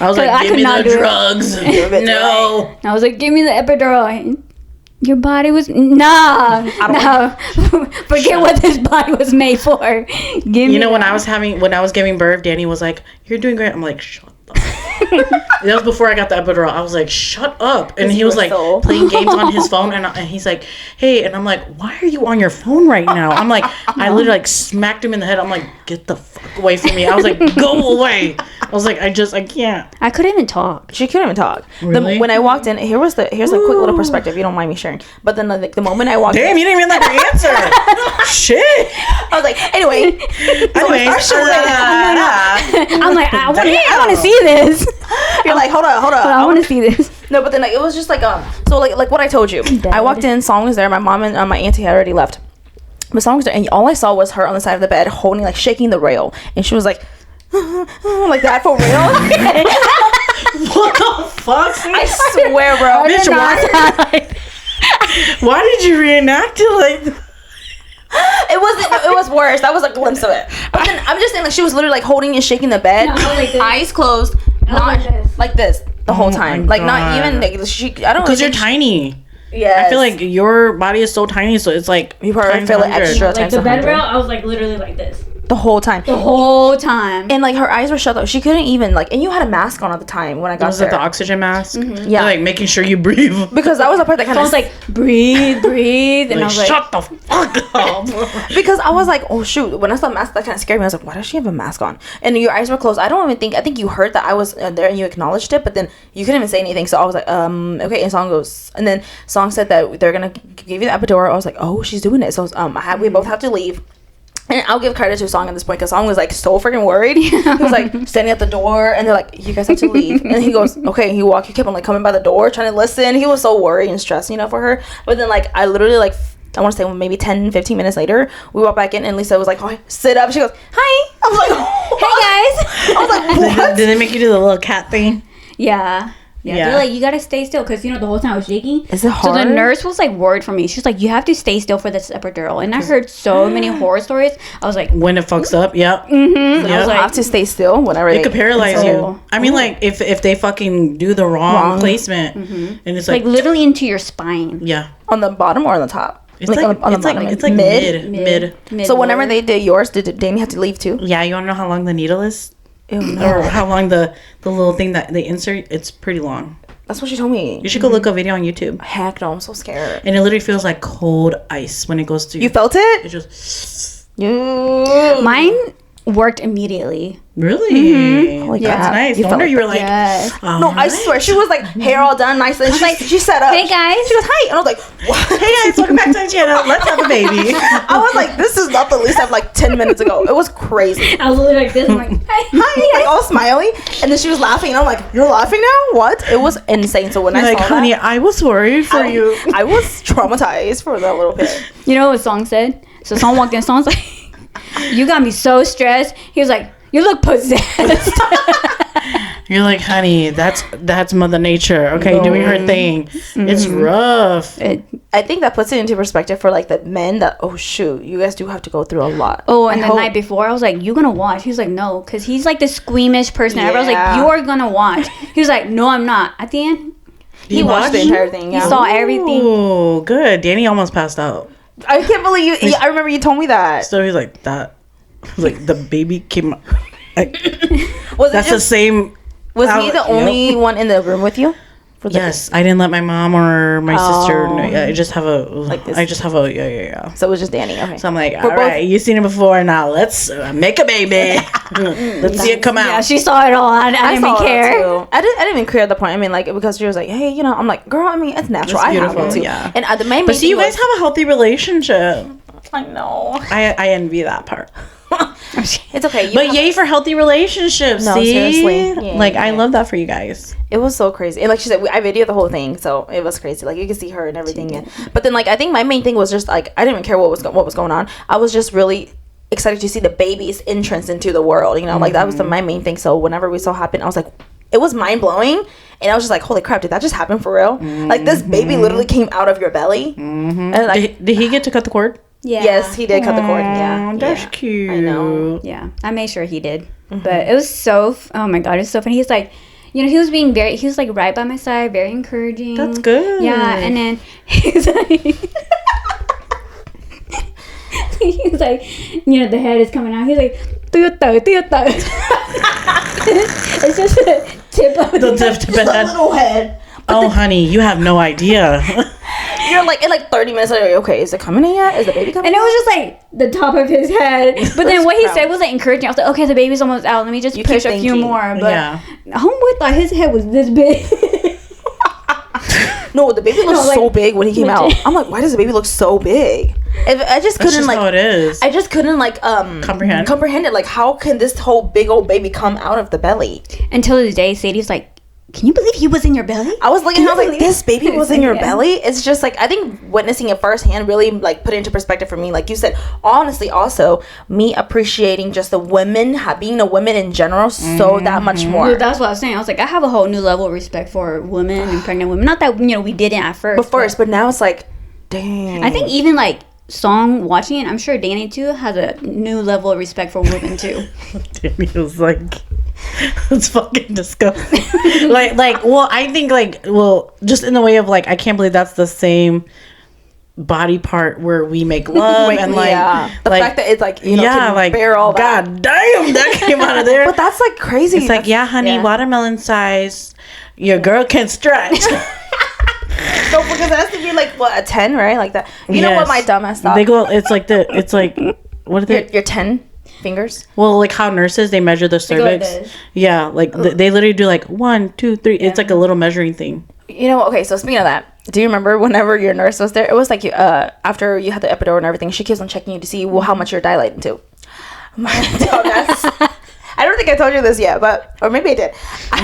I was like, I give could me not the do it. drugs. No. I was like, give me the epidural. Your body was nah. Forget what this body was made for. Give me You know, when I was giving birth, Danny was like, "You're doing great." I'm like, "Shut up." That was before I got the epidural. I was like, "Shut up!" And he was like playing games on his phone, and he's like, "Hey," and I'm like, "Why are you on your phone right now?" I'm like, I literally like smacked him in the head. I'm like, "Get the fuck away from me!" I was like, "Go away!" I was like, I can't. I couldn't even talk. She couldn't even talk. Really? When I walked in, here's a quick little perspective. If you don't mind me sharing. But then the moment I walked in, Damn, you didn't even let me answer. Shit. I was like, anyway. Anyways, I'm like, I want to see this. You're like, hold on. I want to see this. No, but then it was just like so like what I told you. I walked in, Song was there, my mom and my auntie had already left. But Song was there, and all I saw was her on the side of the bed holding, like, shaking the rail, and she was like like that for real. What the fuck? I swear, bro. Bitch, why did you reenact it like? It was worse. That was a glimpse of it. But then I'm just saying, like, she was literally like holding and shaking the bed, eyes closed, not like this the whole time, like not even like I don't. Because you're tiny. Yeah. I feel like your body is so tiny, so it's like you probably feel it extra. Like the bed rail, I was like literally like this. The whole time. And like her eyes were shut up. She couldn't even like, and you had a mask on at the time when I got there. Was it the oxygen mask? Mm-hmm. Yeah. They're, like making sure you breathe. Because that was the part that kind of. I was like, breathe. And I was like, shut the fuck up. Because I was like, oh shoot. When I saw the mask, that kind of scared me. I was like, why does she have a mask on? And your eyes were closed. I think you heard that I was there and you acknowledged it, but then you couldn't even say anything. So I was like, okay. And Song goes, and then Song said that they're gonna give you the epidural. I was like, oh, she's doing it. So we both have to leave. And I'll give credit to Song at this point because Song was like so freaking worried. He was like standing at the door and they're like, you guys have to leave. And he goes, okay. He kept on like coming by the door trying to listen. He was so worried and stressed, for her. But then like I literally like, I want to say maybe 10-15 minutes later, we walked back in and Lisa was like, oh, sit up. She goes, hi. I was like, oh, hey guys. I was like, what? Did they make you do the little cat thing? Yeah. They're like, you gotta stay still because the whole time I was shaking. Is it hard? So the nurse was like worried for me. She's like, you have to stay still for this epidural. And I heard so many horror stories. I was like, when it fucks up, yep. Mm-hmm. So I was like, have to stay still whenever it could paralyze you. I mean, like if they fucking do the wrong placement, and it's like literally into your spine. Yeah. On the bottom or on the top? It's like mid. So whenever they did yours, did Danny have to leave too? Yeah. You want to know how long the needle is? Ew, no. Or how long the little thing that they insert? It's pretty long. That's what she told me. You should go look a video on YouTube. Heck no, I'm so scared. And it literally feels like cold ice when it goes through. You felt it? It just. Mine worked immediately. Really? Holy That's crap. nice. You No felt wonder like you were that. like, Yes. all No, I right. swear she was like hair all done nice, and she sat up. Hey, guys. She goes, "Hi," and I was like, "What?" Hey guys, welcome back to my channel. Let's have a baby. I was like, "This is not the Lisa of like 10 minutes ago." It was crazy. I was literally like this. I'm like, Hi, like all smiley, and then she was laughing, and I'm like, "You're laughing now? What?" It was insane. So when You're I like, saw honey, that, I was worried for you. I was traumatized for that little bit. You know what song said? So song walked in. Song's like, "You got me so stressed." He was like, "You look possessed." You're like, honey, that's Mother Nature, okay, doing her thing. It's rough. I think that puts it into perspective for like the men that, oh shoot, you guys do have to go through a lot. Oh, and I the hope- night before, I was like, "You gonna watch?" He was like, "No," because he's like the squeamish person. I was like, Yeah. "You are gonna watch." He was like, "No, I'm not." At the end, he watched the entire thing. he Yeah, saw everything. Oh, good. Danny almost passed out. I can't believe you. I remember you told me that. So he's like, like the baby came out. Was That's it the just, same. was he the only one in the room with you? For the- Yes, I didn't let my mom or my sister. No, yeah, I just have a. this. I just have a. Yeah. So it was just Danny. Okay. So I'm like, For all both- right, you've seen it before. Now let's make a baby. Let's see it come out. Yeah, she saw it all. I didn't saw even it care. too. I didn't even care at the point. I mean, like because she was like, "Hey, you know," I'm like, "Girl, I mean, it's natural. It's I have beautiful, one too." yeah. And the main. But see, you guys have a healthy relationship. I know. I envy that part. It's okay. You But have- yay for healthy relationships. No, see? seriously. Yeah, Like I yeah. love that for you guys. It was so crazy. And like she said, I videoed the whole thing, so it was crazy. Like you could see her and everything. And, but then like I think my main thing was just like I didn't even care what was going on. I was just really excited to see the baby's entrance into the world. You know, like that was my main thing. So whenever we saw it happen, I was like, it was mind blowing. And I was just like, holy crap, did that just happen for real? Like this baby literally came out of your belly. And like, Did he get to cut the cord? Yeah. yes, he did cut the cord. Yeah, Oh, that's yeah. cute. I know. Yeah, I made sure he did. But it was so. Oh my god, it was so funny. He's like, you know, he was being very. He was like right by my side, very encouraging. That's good. Yeah, and then he's like, he's like, you know, the head is coming out. He's like, "Tuyo-to, tuyo-to." It's just a tip of The tip of the head. Little head. Oh, honey, you have no idea. You're like in like 30 minutes later. Okay, is it coming in yet? Is the baby coming? And it was just like the top of his head. But then what he Gross. said was like encouraging. I was like, okay, the baby's almost out. Let me just You push keep a few thinking. more. But Yeah. homeboy thought his head was this big. No, the baby looked No, like, so big when he came out. legit. I'm like, why does the baby look so big? I just That's couldn't just like. how it is. I just couldn't like comprehend it. Like, how can this whole big old baby come out of the belly? Until the day, Sadie's like, can you believe he was in your belly? I was looking, Can I was you like, believe- this baby was in your Yeah. belly. It's just like I think witnessing it firsthand really like put it into perspective for me. Like you said, honestly, also me appreciating just the women, being a woman in general, so that much more. Dude, that's what I was saying. I was like, I have a whole new level of respect for women and pregnant women. Not that, you know, we didn't at first. But now it's like, dang. I think even like Song watching it, I'm sure Danny too has a new level of respect for women too. Danny was like, it's fucking disgusting. Well, I think just in the way of like, I can't believe that's the same body part where we make love and like, the fact that it's like, you know, yeah, can like, bear all that. God damn, that came out of there. But that's like crazy. It's like, yeah, honey, watermelon size. Your girl can stretch. No, because it has to be like what, a 10, right? Like that. You know what my dumbass thought? They go. It's like what are they? Your 10 fingers. Well, like how nurses they measure the go like cervix. this. Yeah, like they literally do like 1, 2, 3. It's like a little measuring thing. You know, okay, so speaking of that, do you remember whenever your nurse was there? It was like after you had the epidural and everything, she keeps on checking you to see how much you're dilating to. My dumbass. I don't think I told you this yet, or maybe I did.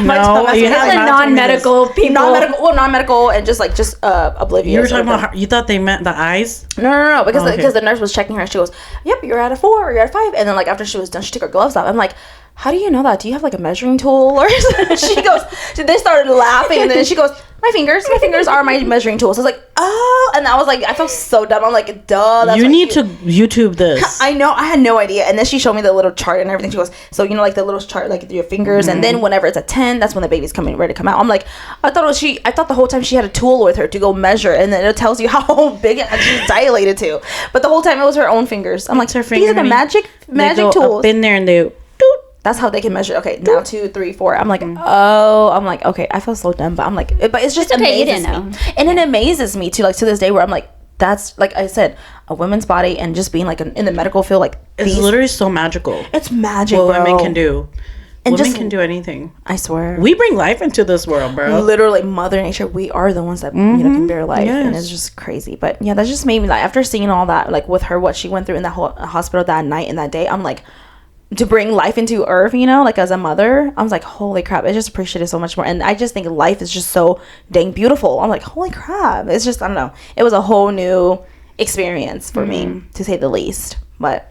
No, you It's have the not non-medical people. non-medical, and just oblivious. You were talking or about. You thought they meant the eyes. No, because okay. because the nurse was checking her. She goes, "Yep, you're at a 4 or you're at a 5." And then like after she was done, she took her gloves off. I'm like, "How do you know that? Do you have like a measuring tool?" Or she goes, they started laughing, and then she goes, my fingers are my measuring tools. I was like, oh, and I was like, I felt so dumb. I'm like, duh. That's You what need to YouTube this. I know, I had no idea. And then she showed me the little chart and everything. She goes, so you know, like the little chart, like your fingers, and then whenever it's a 10, that's when the baby's coming ready to come out. I'm like, I thought the whole time she had a tool with her to go measure, and then it tells you how big she's dilated to. But the whole time it was her own fingers. I'm like, her these are the honey. magic They go tools. up in there and they. That's how they can measure. Okay, now 2, 3, 4. I'm like, oh, I'm like, okay. I feel so dumb, but I'm like, but it's just It's okay, you amazes didn't me, and it amazes me too. Like to this day, where I'm like, that's like I said, a woman's body and just being like in the medical field, like It's literally so magical. it's magic, What bro. women can do. And Women just- can do anything. I swear. We bring life into this world, bro. Literally, Mother Nature, we are the ones that can bear life, and Yes. it's just crazy. But yeah, that just made me like, after seeing all that, like with her, what she went through in that whole hospital that night and that day, I'm like, to bring life into earth, like as a mother, I was like, holy crap, I just appreciate it so much more. And I just think life is just so dang beautiful. I'm like, holy crap, it's just, I don't know, it was a whole new experience for me, to say the least. But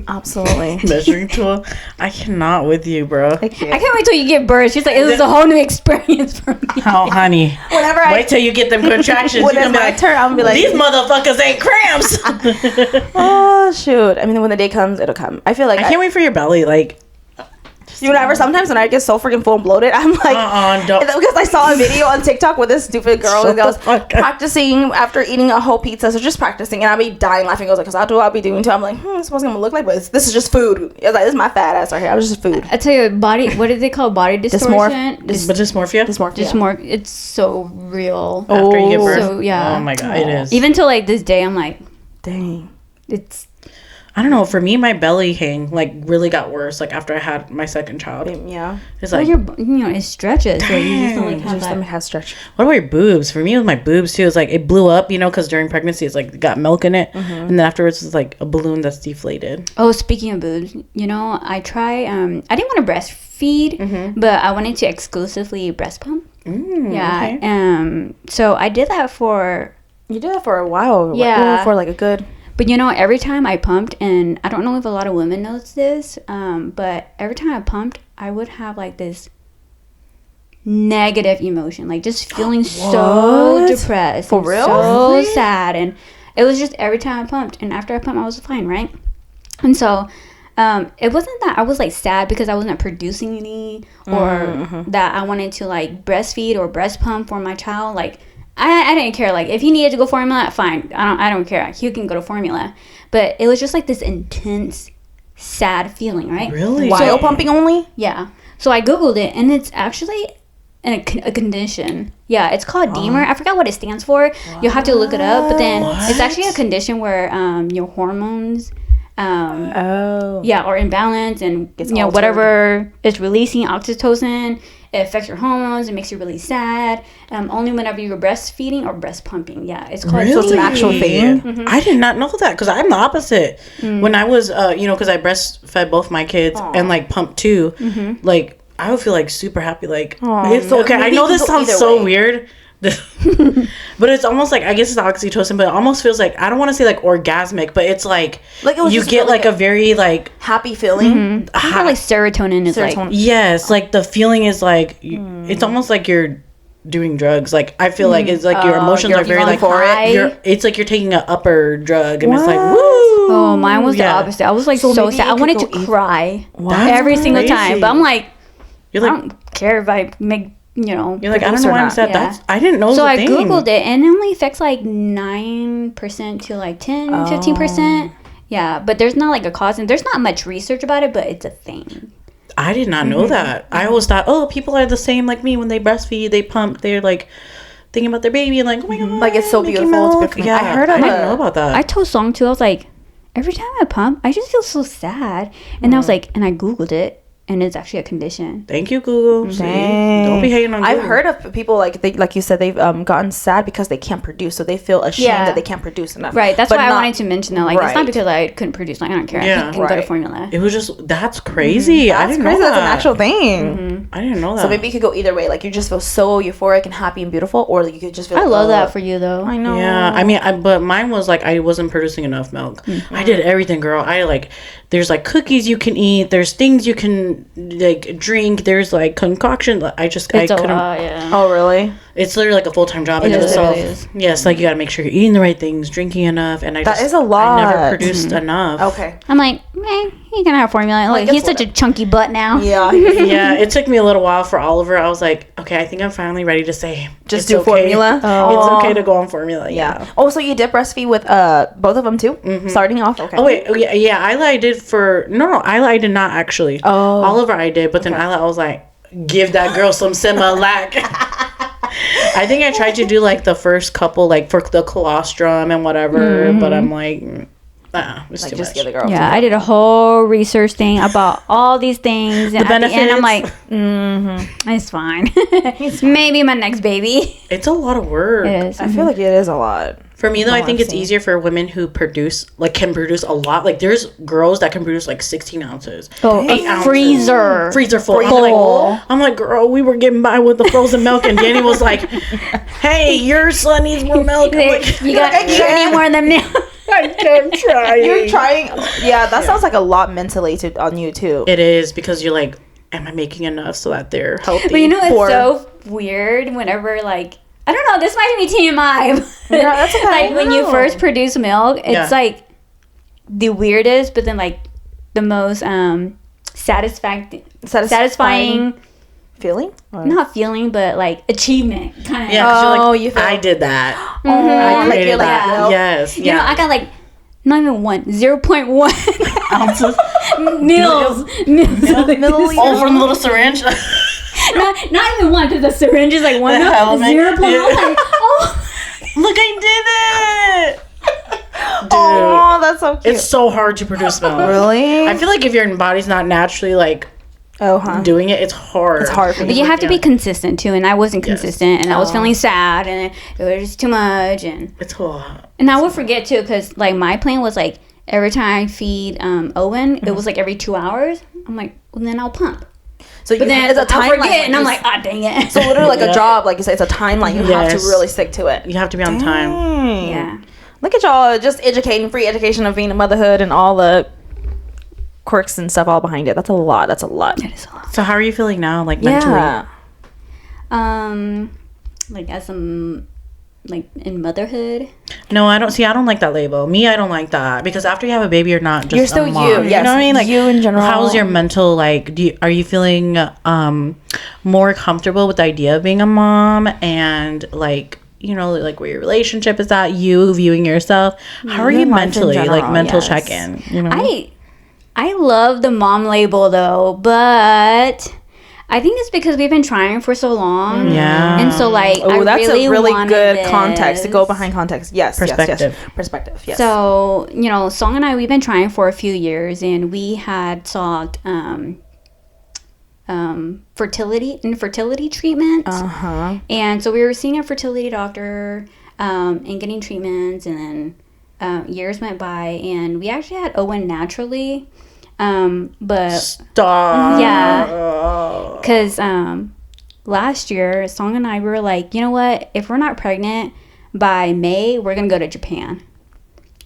absolutely. Measuring tool. I cannot with you, bro. I can't wait till you get birth. She's like, it was a whole new experience for me. Oh, honey. Whenever Wait till you get them contractions. when You're it's gonna be my like, turn, I'm gonna be like, these motherfuckers ain't cramps. oh shoot. I mean, when the day comes, it'll come. I feel like I can't wait for your belly. Like, sometimes when I get so freaking full and bloated, I'm like, don't. because I saw a video on TikTok with this stupid girl Shut that was the fuck up. practicing after eating a whole pizza, so just practicing, and I'll be dying laughing. I was like, because that's what I'll be doing too. I'm like, this is what it's gonna look like, but this is just food. I was like, this is my fat ass right here. I was just food. I tell you, what do they call body distortion? But dysmorphia? Dysmorphia. It's so real. After you give birth? So, yeah. Oh my God, it is. Even till like this day, I'm like, Dang. it's I don't know. For me, my belly hang like really got worse. Like after I had my second child, Yeah. it's well, like, it stretches. So you just don't like Your have stomach that. has stretch. what about your boobs? For me, it was my boobs too. It's like it blew up, because during pregnancy, it's like got milk in it, and then afterwards, it's like a balloon that's deflated. Oh, speaking of boobs, I try. I didn't want to breastfeed, but I wanted to exclusively breast pump. Yeah. Okay. So I did that for. You did that for a while. Yeah. For like a good. But every time I pumped, and I don't know if a lot of women knows this, but every time I pumped, I would have like this negative emotion, like just feeling so What? depressed. For and real? So Really? sad. And it was just every time I pumped. And after I pumped, I was fine, right? And so it wasn't that I was like sad because I wasn't producing any or that I wanted to like breastfeed or breast pump for my child. Like, I didn't care. Like, if he needed to go formula, fine. I don't care. He can go to formula. But it was just like this intense, sad feeling, right? Really? While pumping only? Yeah. So I Googled it, and it's actually a condition. Yeah, it's called Demer. I forgot what it stands for. You'll have to look it up. But then it's actually a condition where your hormones... Oh. yeah, or imbalance, and altered. whatever is releasing oxytocin, it affects your hormones. It makes you really sad. Only whenever you're breastfeeding or breast pumping. Yeah, it's called. So it's an actual thing. I did not know that because I'm the opposite. When I was, because I breastfed both my kids and like pumped too, like I would feel like super happy. Like it's okay. I maybe know it this can go sounds either so way. weird. But it's almost like I guess it's oxytocin, but it almost feels like I don't want to say like orgasmic, but it's like Like, it was you just get really like good. a very like Happy feeling. I feel like serotonin is like. yes, like the feeling is like it's almost like you're doing drugs. Like I feel like it's like your emotions you're are very feeling like for it. it's like you're taking an upper drug and it's like What? woo. Oh, mine was the opposite. I was like so maybe sad. it I could wanted go to cry That's every single time, crazy. but I'm like, You're I like don't care if I make. you're like I don't produce know or why I'm not. sad. Yeah. That's I didn't know. It was So a I thing. Googled it, and it only affects like 9% to like 10, 15%. Yeah, but there's not like a cause, and there's not much research about it, but it's a thing. I did not know that. I always thought, oh, people are the same like me when they breastfeed, they pump, they're like thinking about their baby and like, oh my god, Like, it's so making beautiful, it's milk. beautiful. Yeah, I heard of I didn't a- know about that. I told Song too, I was like, every time I pump, I just feel so sad. And I was like, and I Googled it, and it's actually a condition. Thank you, Google. See? Dang. Don't be hating on Google. I've heard of people like you said, they've gotten sad because they can't produce, so they feel ashamed Yeah. that they can't produce enough. Right, that's But why I not- wanted to mention that. Like, it's not Right. because I couldn't produce. Like, I don't care. Yeah. I can go to Right. formula. It was just that's crazy. I That's didn't crazy. know That's that. an actual thing. I didn't know that. So maybe it could go either way. Like, you just feel so euphoric and happy and beautiful, or you could just feel. I like, love oh, that for you, though. I know. Yeah, I mean, but mine was like I wasn't producing enough milk. I did everything, girl. I like, there's like cookies you can eat. There's things you can like drink. There's like concoction. I It's couldn't. a lot, yeah. Oh really? It's literally like a full time job. It in is, it itself. really is. Yes, like you gotta make sure you're eating the right things, drinking enough, and I That just, is a lot. I never produced enough. Okay. I'm like, man, he can have formula. Look, it's he's such a chunky butt now. Yeah. Yeah, it took me a little while for Oliver. I was like, okay, I think I'm finally ready to say Just it's do okay. formula? It's okay to go on formula. Yeah. Oh, so you did breastfeed with both of them too? Starting off. Okay. Oh wait, yeah. Isla I did for no. Isla I did not actually. Oh. Oliver I did, but then Isla I was like, give that girl some Similac. I think I tried to do like the first couple, like for the colostrum and whatever, but I'm like, it's Like too just much. give the girl. Yeah, I did a whole research thing about all these things, and at the end, I'm like, it's fine. Maybe my next baby. It's a lot of work. It is. I feel like it is a lot. For me though, I think I've it's seen. easier for women who can produce a lot. Like there's girls that can produce like 16 ounces. Oh, 8 ounces. freezer full. I'm like, girl, we were getting by with the frozen milk, and Danny was like, hey, your son needs more milk. I'm like, you got any more than milk? I'm trying. You're trying. Yeah, that sounds like a lot mentally on you too. It is, because you're like, am I making enough so that they're healthy? But you know, it's so weird whenever, like, I don't know, this might be TMI. Yeah, that's okay. Like, when you first produce milk, it's like the weirdest, but then like the most satisfying feeling. not feeling, but like achievement kind of. Yeah, 'cause you're like, you feel- I did that. Mhm. I created you're like, that. well, Yes. You know, I got like not even 0.1 ounces. mils. Milliliters. All from the little syringe. Not even one, because the syringe is like 1 mil. Element. 0.1. Yeah. Like, oh. Look, I did it. Dude, Oh, that's so cute. it's so hard to produce milk. Really? I feel like if your body's not naturally like doing it, it's hard. It's hard for But you. you have to be consistent too, and I wasn't Yes. consistent, and I was feeling sad, and it was just too much, and It's a lot. I would forget too, because like my plan was like every time I feed Owen, it was like every 2 hours. I'm like, well, then I'll pump. So But then it's a I'll timeline. forget, and I'm like, ah, dang it. so literally like a job, like you say, it's a timeline. You have to Yes. really stick to it. You have to be on time. Dang. Yeah. Look at y'all, just educating, free education of being a motherhood and all the quirks and stuff all behind it. That's a lot. That's a lot. It is a lot. So how are you feeling now, like mentally? Yeah. Like as like in motherhood. No, I don't like that label. Me, I don't like that, because after you have a baby, you're not just You're still a mom. you. You Yes. know what I mean? Like, you in general. how's your mental, like, are you feeling more comfortable with the idea of being a mom, and like, you know, like where your relationship is at, you viewing yourself? How are Your you life in mentally, like general, mental yes. check-in, you know? I love the mom label though, but I think it's because we've been trying for so long. Yeah. And so like Oh, I that's really a really wanted good context to go this. behind context. Yes, Perspective. yes. Perspective. Yes. So, you know, Song and I, we've been trying for a few years, and we had sought infertility treatment. And so we were seeing a fertility doctor and getting treatments, and then years went by, and we actually had Owen naturally. But Stop. yeah, because last year, Song and I were like, you know what? If we're not pregnant by May, we're gonna go to Japan.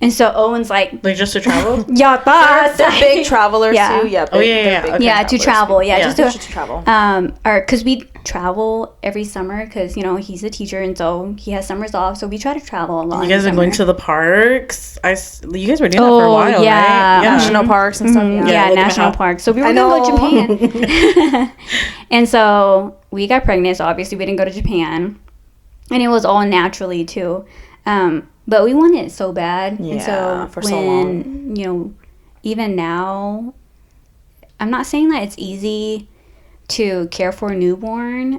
And so Owen's like, Like, just to travel? yeah, they're big travelers Yeah. too. Yeah. Oh, yeah, they're yeah, big okay. yeah, to travel. Yeah, Yeah. just to travel. or because we travel every summer, because you know he's a teacher, and so he has summers off, so we try to travel a lot. You guys in are going summer. to the parks. You guys were doing that for a while, yeah. right? National parks and stuff. Yeah, Yeah, look at national how- parks. So we were I going to go know. to Japan. And so we got pregnant, so obviously we didn't go to Japan. And it was all naturally, too. But we wanted it so bad. And Yeah, so for when, so long. you know, even now, I'm not saying that it's easy to care for a newborn,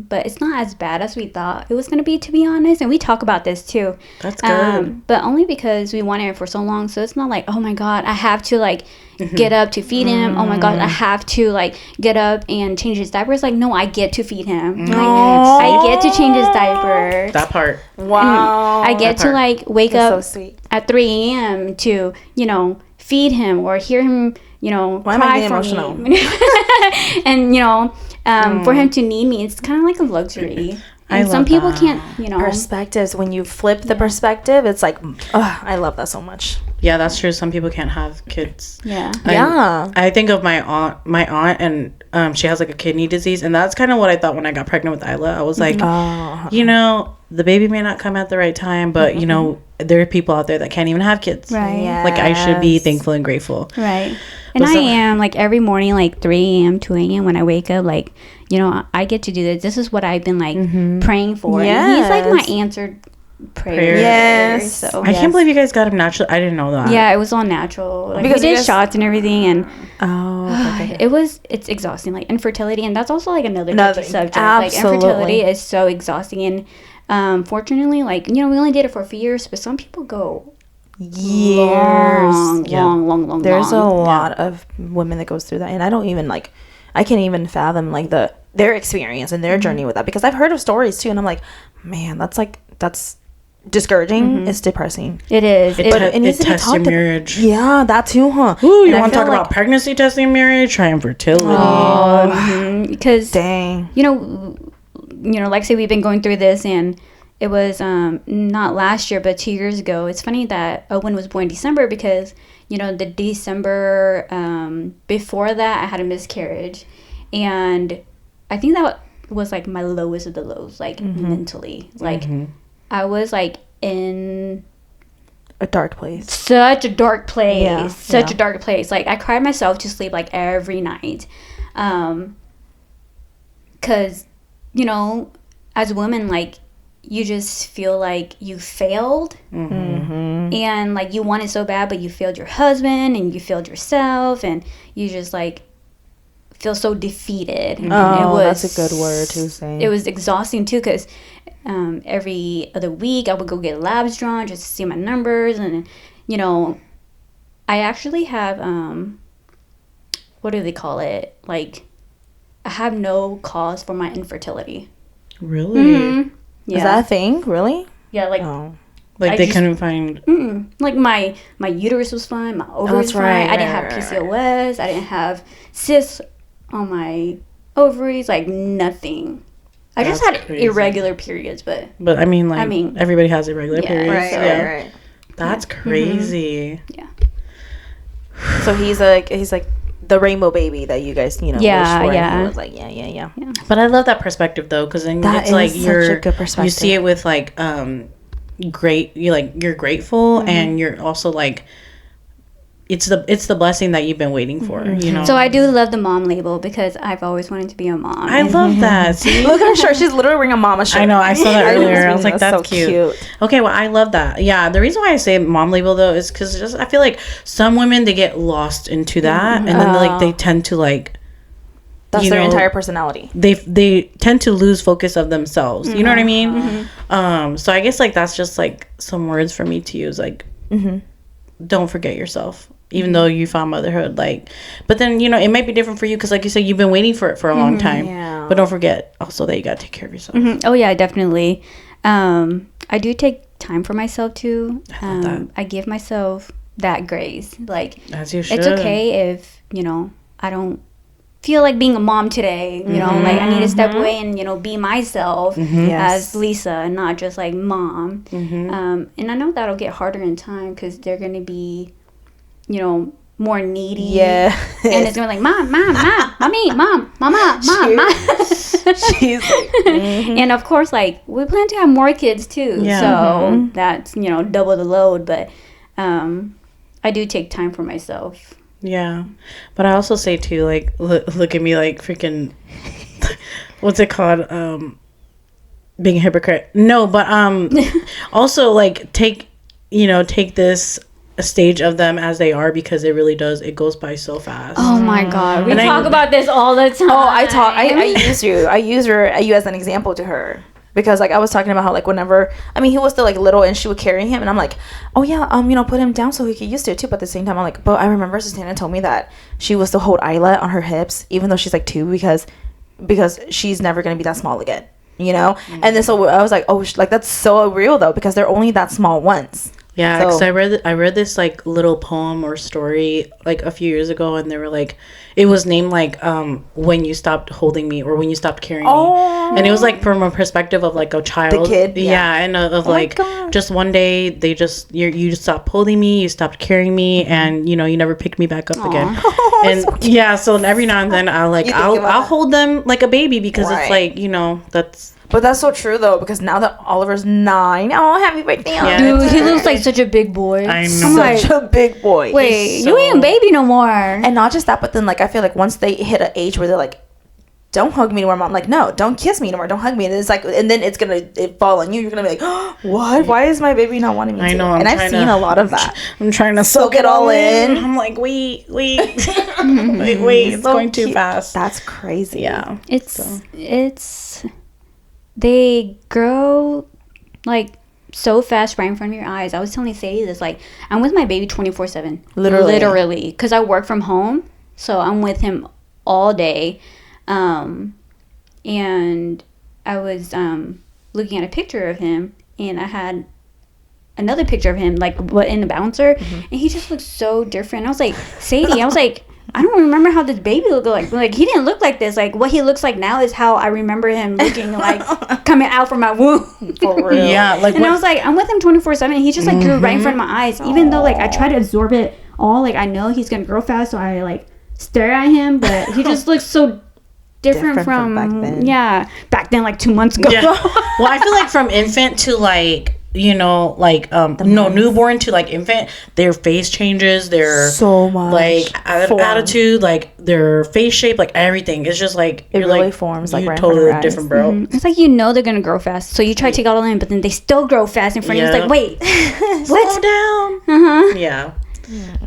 but it's not as bad as we thought it was going to be, to be honest. And we talk about this, too. That's good. But only because we wanted it for so long. So it's not like, oh my God, I have to like get up to feed him. Oh my God, I have to like get up and change his diaper. It's like, no, I get to feed him. Like, I get to change his diaper. That part. Wow. I get to part. like wake That's up so sweet. at 3 a.m. to, you know, feed him or hear him, you know, Why am I cry getting for emotional? me. And, you know, for him to need me, it's kind of like a luxury. I And some love people that. can't, you know. Perspectives. When you flip the perspective, it's like, I love that so much. Yeah, that's true. Some people can't have kids. Yeah. Yeah. I think of my aunt, and she has like a kidney disease, and that's kind of what I thought when I got pregnant with Isla. I was like, you know, the baby may not come at the right time, but you know, there are people out there that can't even have kids. Right. Like, I should be Yes. thankful and grateful. Right. And But I so- am, like, every morning, like, 3 a.m., 2 a.m., when I wake up, like, you know, I get to do this. This is what I've been, like, praying for. And he's, like, my Yes. answered prayer. Yes. So I can't believe you guys got him natural. I didn't know that. yeah, it was all natural. Like, Because we you did guys- shots and everything, and Oh, okay. it's exhausting. Like infertility, and that's also like another Another- touchy subject. absolutely. Like infertility is so exhausting, and fortunately, like we only did it for a few years, but some people go Years. long. There's a lot of women that goes through that, and I don't even like. I can't even fathom like their experience and their journey with that, because I've heard of stories too, and I'm like, man, that's discouraging. It's depressing. It is. It needs to be tests your talked to- marriage. Yeah, that too, huh? Ooh, And you I want to feel talk about pregnancy testing marriage? Try infertility. because Dang. like I say, we've been going through this, and it was not last year, but 2 years ago. It's funny that Owen was born in December because the December before that I had a miscarriage, and I think that was like my lowest of the lows, like mentally. Like I was like in A dark place. such a dark place, Yeah, a dark place. Like I cried myself to sleep like every night, because as a woman, like you just feel like you failed, and like you want it so bad, but you failed your husband and you failed yourself, and you just like feel so defeated. And That's a good word to say. It was exhausting too, because every other week I would go get labs drawn just to see my numbers, and I actually have what do they call it? Like I have no cause for my infertility. Really? Is that a thing? Really? Yeah, like Oh. Like I they just- couldn't find. like my uterus was fine, my ovaries That's was right, fine. I didn't have right, PCOS. I didn't have cysts on my ovaries. Like nothing. I just That's had crazy. irregular periods, but But I mean, everybody has irregular Yeah, periods. Right, so right. That's crazy. So he's like the rainbow baby that you guys, Yeah, wish for. yeah. And he was like, yeah. But I love that perspective though, because then That it's like is such a good you perspective. see it with like you're grateful, and you're also like it's the blessing that you've been waiting for. so I do love the mom label because I've always wanted to be a mom. I love that. See? Look at her shirt. She's literally wearing a mama shirt. I know. I saw that earlier. I was like, that's so cute. Okay, well, I love that. Yeah, the reason why I say mom label though is because I feel like some women they get lost into that, and then they tend to like That's you their know, entire personality. they tend to lose focus of themselves. You know what I mean? So I guess like that's just like some words for me to use. Like, don't forget yourself. Even though you found motherhood, like, but then it might be different for you because, like you said, you've been waiting for it for a long time. Yeah. But don't forget also that you gotta take care of yourself. Oh yeah, definitely. I do take time for myself too. I love that. I give myself that grace. Like As you should. it's okay if I don't feel like being a mom today. Like I need to step away and be myself Yes. as Lisa and not just like mom. And I know that'll get harder in time because they're gonna be more needy. Yeah. And it's gonna be like mom, mommy, mom, mama, mom. She's like, And of course, like we plan to have more kids too, Yeah. so that's double the load. But I do take time for myself. Yeah, but I also say too, like, look at me, like freaking, what's it called? Being a hypocrite. No, but also like take this a stage of them as they are, because it really does. It goes by so fast. Oh my god, we And talk about this all the time. I use you. I use you as an example to her. Because like I was talking about how like whenever he was still like little and she would carry him and I'm like, oh yeah, put him down so he could used to it too. But at the same time I'm like, but I remember Susanna told me that she was to hold Isla on her hips even though she's like 2 because she's never gonna be that small again, And then so I was like, oh, like that's so real though, because they're only that small once. Yeah, So- because I read this like little poem or story like a few years ago, and they were like, it was named like when you stopped holding me or when you stopped carrying me, and it was like from a perspective of like a child, The kid, yeah. and of my like God. just one day they just you just stopped holding me, you stopped carrying me, and you never picked me back up again. And so every now and then I'll think about I'll that. hold them like a baby because it's Right. like that's. But that's so true though, because now that Oliver's 9, oh happy birthday, Yeah. Dude, he looks like such a big boy. I know. I'm like, such a big boy. wait, He's you ain't a so- baby no more. And not just that, but then like I feel like once they hit an age where they're like don't hug me anymore. I'm like, no, don't kiss me anymore. Don't hug me. And it's like, and then it's gonna fall on you. You're gonna be like, oh, what? Why is my baby not wanting me to? I know. And I've seen a lot of that. I'm trying to soak it all in. I'm like, wait, it's so going too fast. That's crazy. Yeah. It's they grow like so fast right in front of your eyes. I was telling Sadie this, like, I'm with my baby 24/7. Literally. Because I work from home. So I'm with him all day. And I was looking at a picture of him, and I had another picture of him, like, in the bouncer, and he just looked so different. I was like, Sadie, I don't remember how this baby looked like. Like, he didn't look like this. Like, what he looks like now is how I remember him looking, like, coming out from my womb. For real. Yeah. Like, and I was like, I'm with him 24/7, and he just, like, grew right in front of my eyes. Even though, like, I try to absorb it all. Like, I know he's going to grow fast, so I, like, stare at him, but he just looks so different from back then. Yeah, back then, like 2 months ago. Yeah. Well, I feel like from infant to like, you know, like newborn to like infant, their face changes, their so much like attitude, like their face shape, like everything. It's just like it really like, forms like you're right totally different, bro. It's like, you know, they're gonna grow fast, so you try to take it all in, but then they still grow fast in front of you. It's like, wait, slow down. Yeah,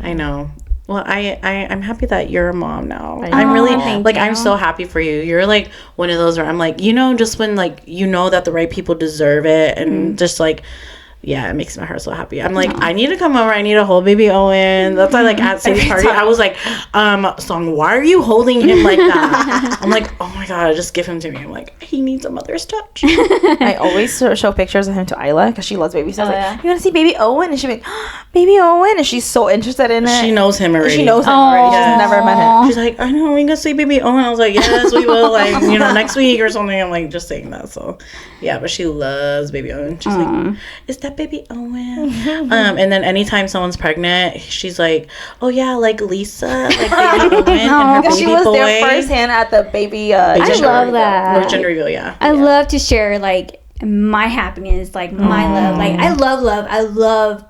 I know. Well, I'm happy that you're a mom now. I'm really like, I'm so happy for you. You're like one of those where I'm like, you know, just when like, you know that the right people deserve it, and just like, yeah, it makes my heart so happy. I'm like, I need to come over. I need to hold baby Owen. That's why, like, at Sadie's party, I was like, Song, why are you holding him like that? I'm like, oh my God, just give him to me. I'm like, he needs a mother's touch. I always show pictures of him to Isla because she loves babies. So I was like, you want to see baby Owen? And she'd be like, baby Owen. And she's so interested in it. She knows him already. She's never met him. She's like, I know, we gonna see baby Owen. I was like, yes, we will. Like, you know, next week or something. I'm like, just saying that. So, yeah, but she loves baby Owen. She's like, is that baby Owen? And then anytime someone's pregnant, she's like, oh yeah, like Lisa, like baby Owen and her baby she was boy. there firsthand at the baby I love that. Gender reveal, yeah. I love to share like my happiness, like my love. Like, I love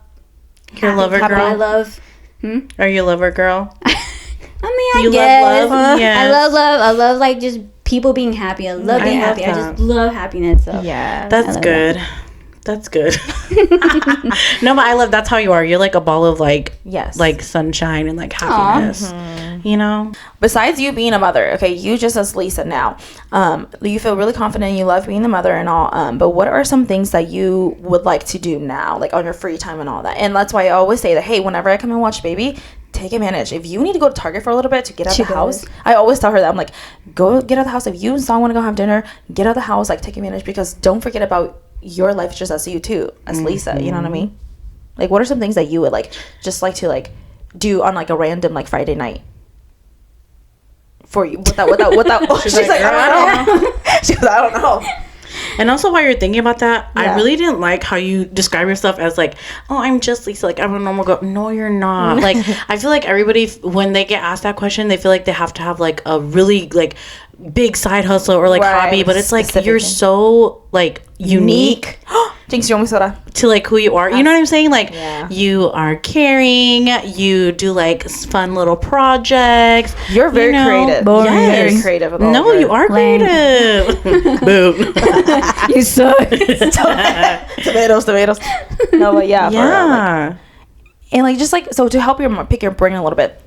You're a lover girl? I love Are you a lover girl? I mean, I You guess. love love? Yes. I love love. I love like just people being happy. I love being happy. I just love happiness. So yeah, that's good. That's good. No, but I love, that's how you are. You're like a ball of like, like sunshine and like happiness, you know? Besides you being a mother, okay, you just as Lisa now, you feel really confident, you love being the mother and all, but what are some things that you would like to do now, like on your free time and all that? And that's why I always say that, hey, whenever I come and watch baby, take advantage. If you need to go to Target for a little bit to get out of the house, I always tell her that. I'm like, go get out of the house. If you and Song want to go have dinner, get out of the house, like take advantage, because don't forget about your life just as you too, as Lisa, you know what I mean? Like, what are some things that you would like just like to like do on like a random like Friday night for you without she's like I don't know. She goes, I don't know. And also, while you're thinking about that, I really didn't like how you describe yourself as like, oh, I'm just Lisa, like I'm a normal girl. No, you're not. Like, I feel like everybody, when they get asked that question, they feel like they have to have like a really like big side hustle or like hobby, but it's like you're so like unique. Jinx, you want me soda? To like who you are, you know what I'm saying? Like you are caring, you do like fun little projects. You're very creative. Yes. Very creative. No, you are creative. Boom. You suck. tomatoes. No, but yeah. Yeah. And like just like so to help your pick your brain a little bit.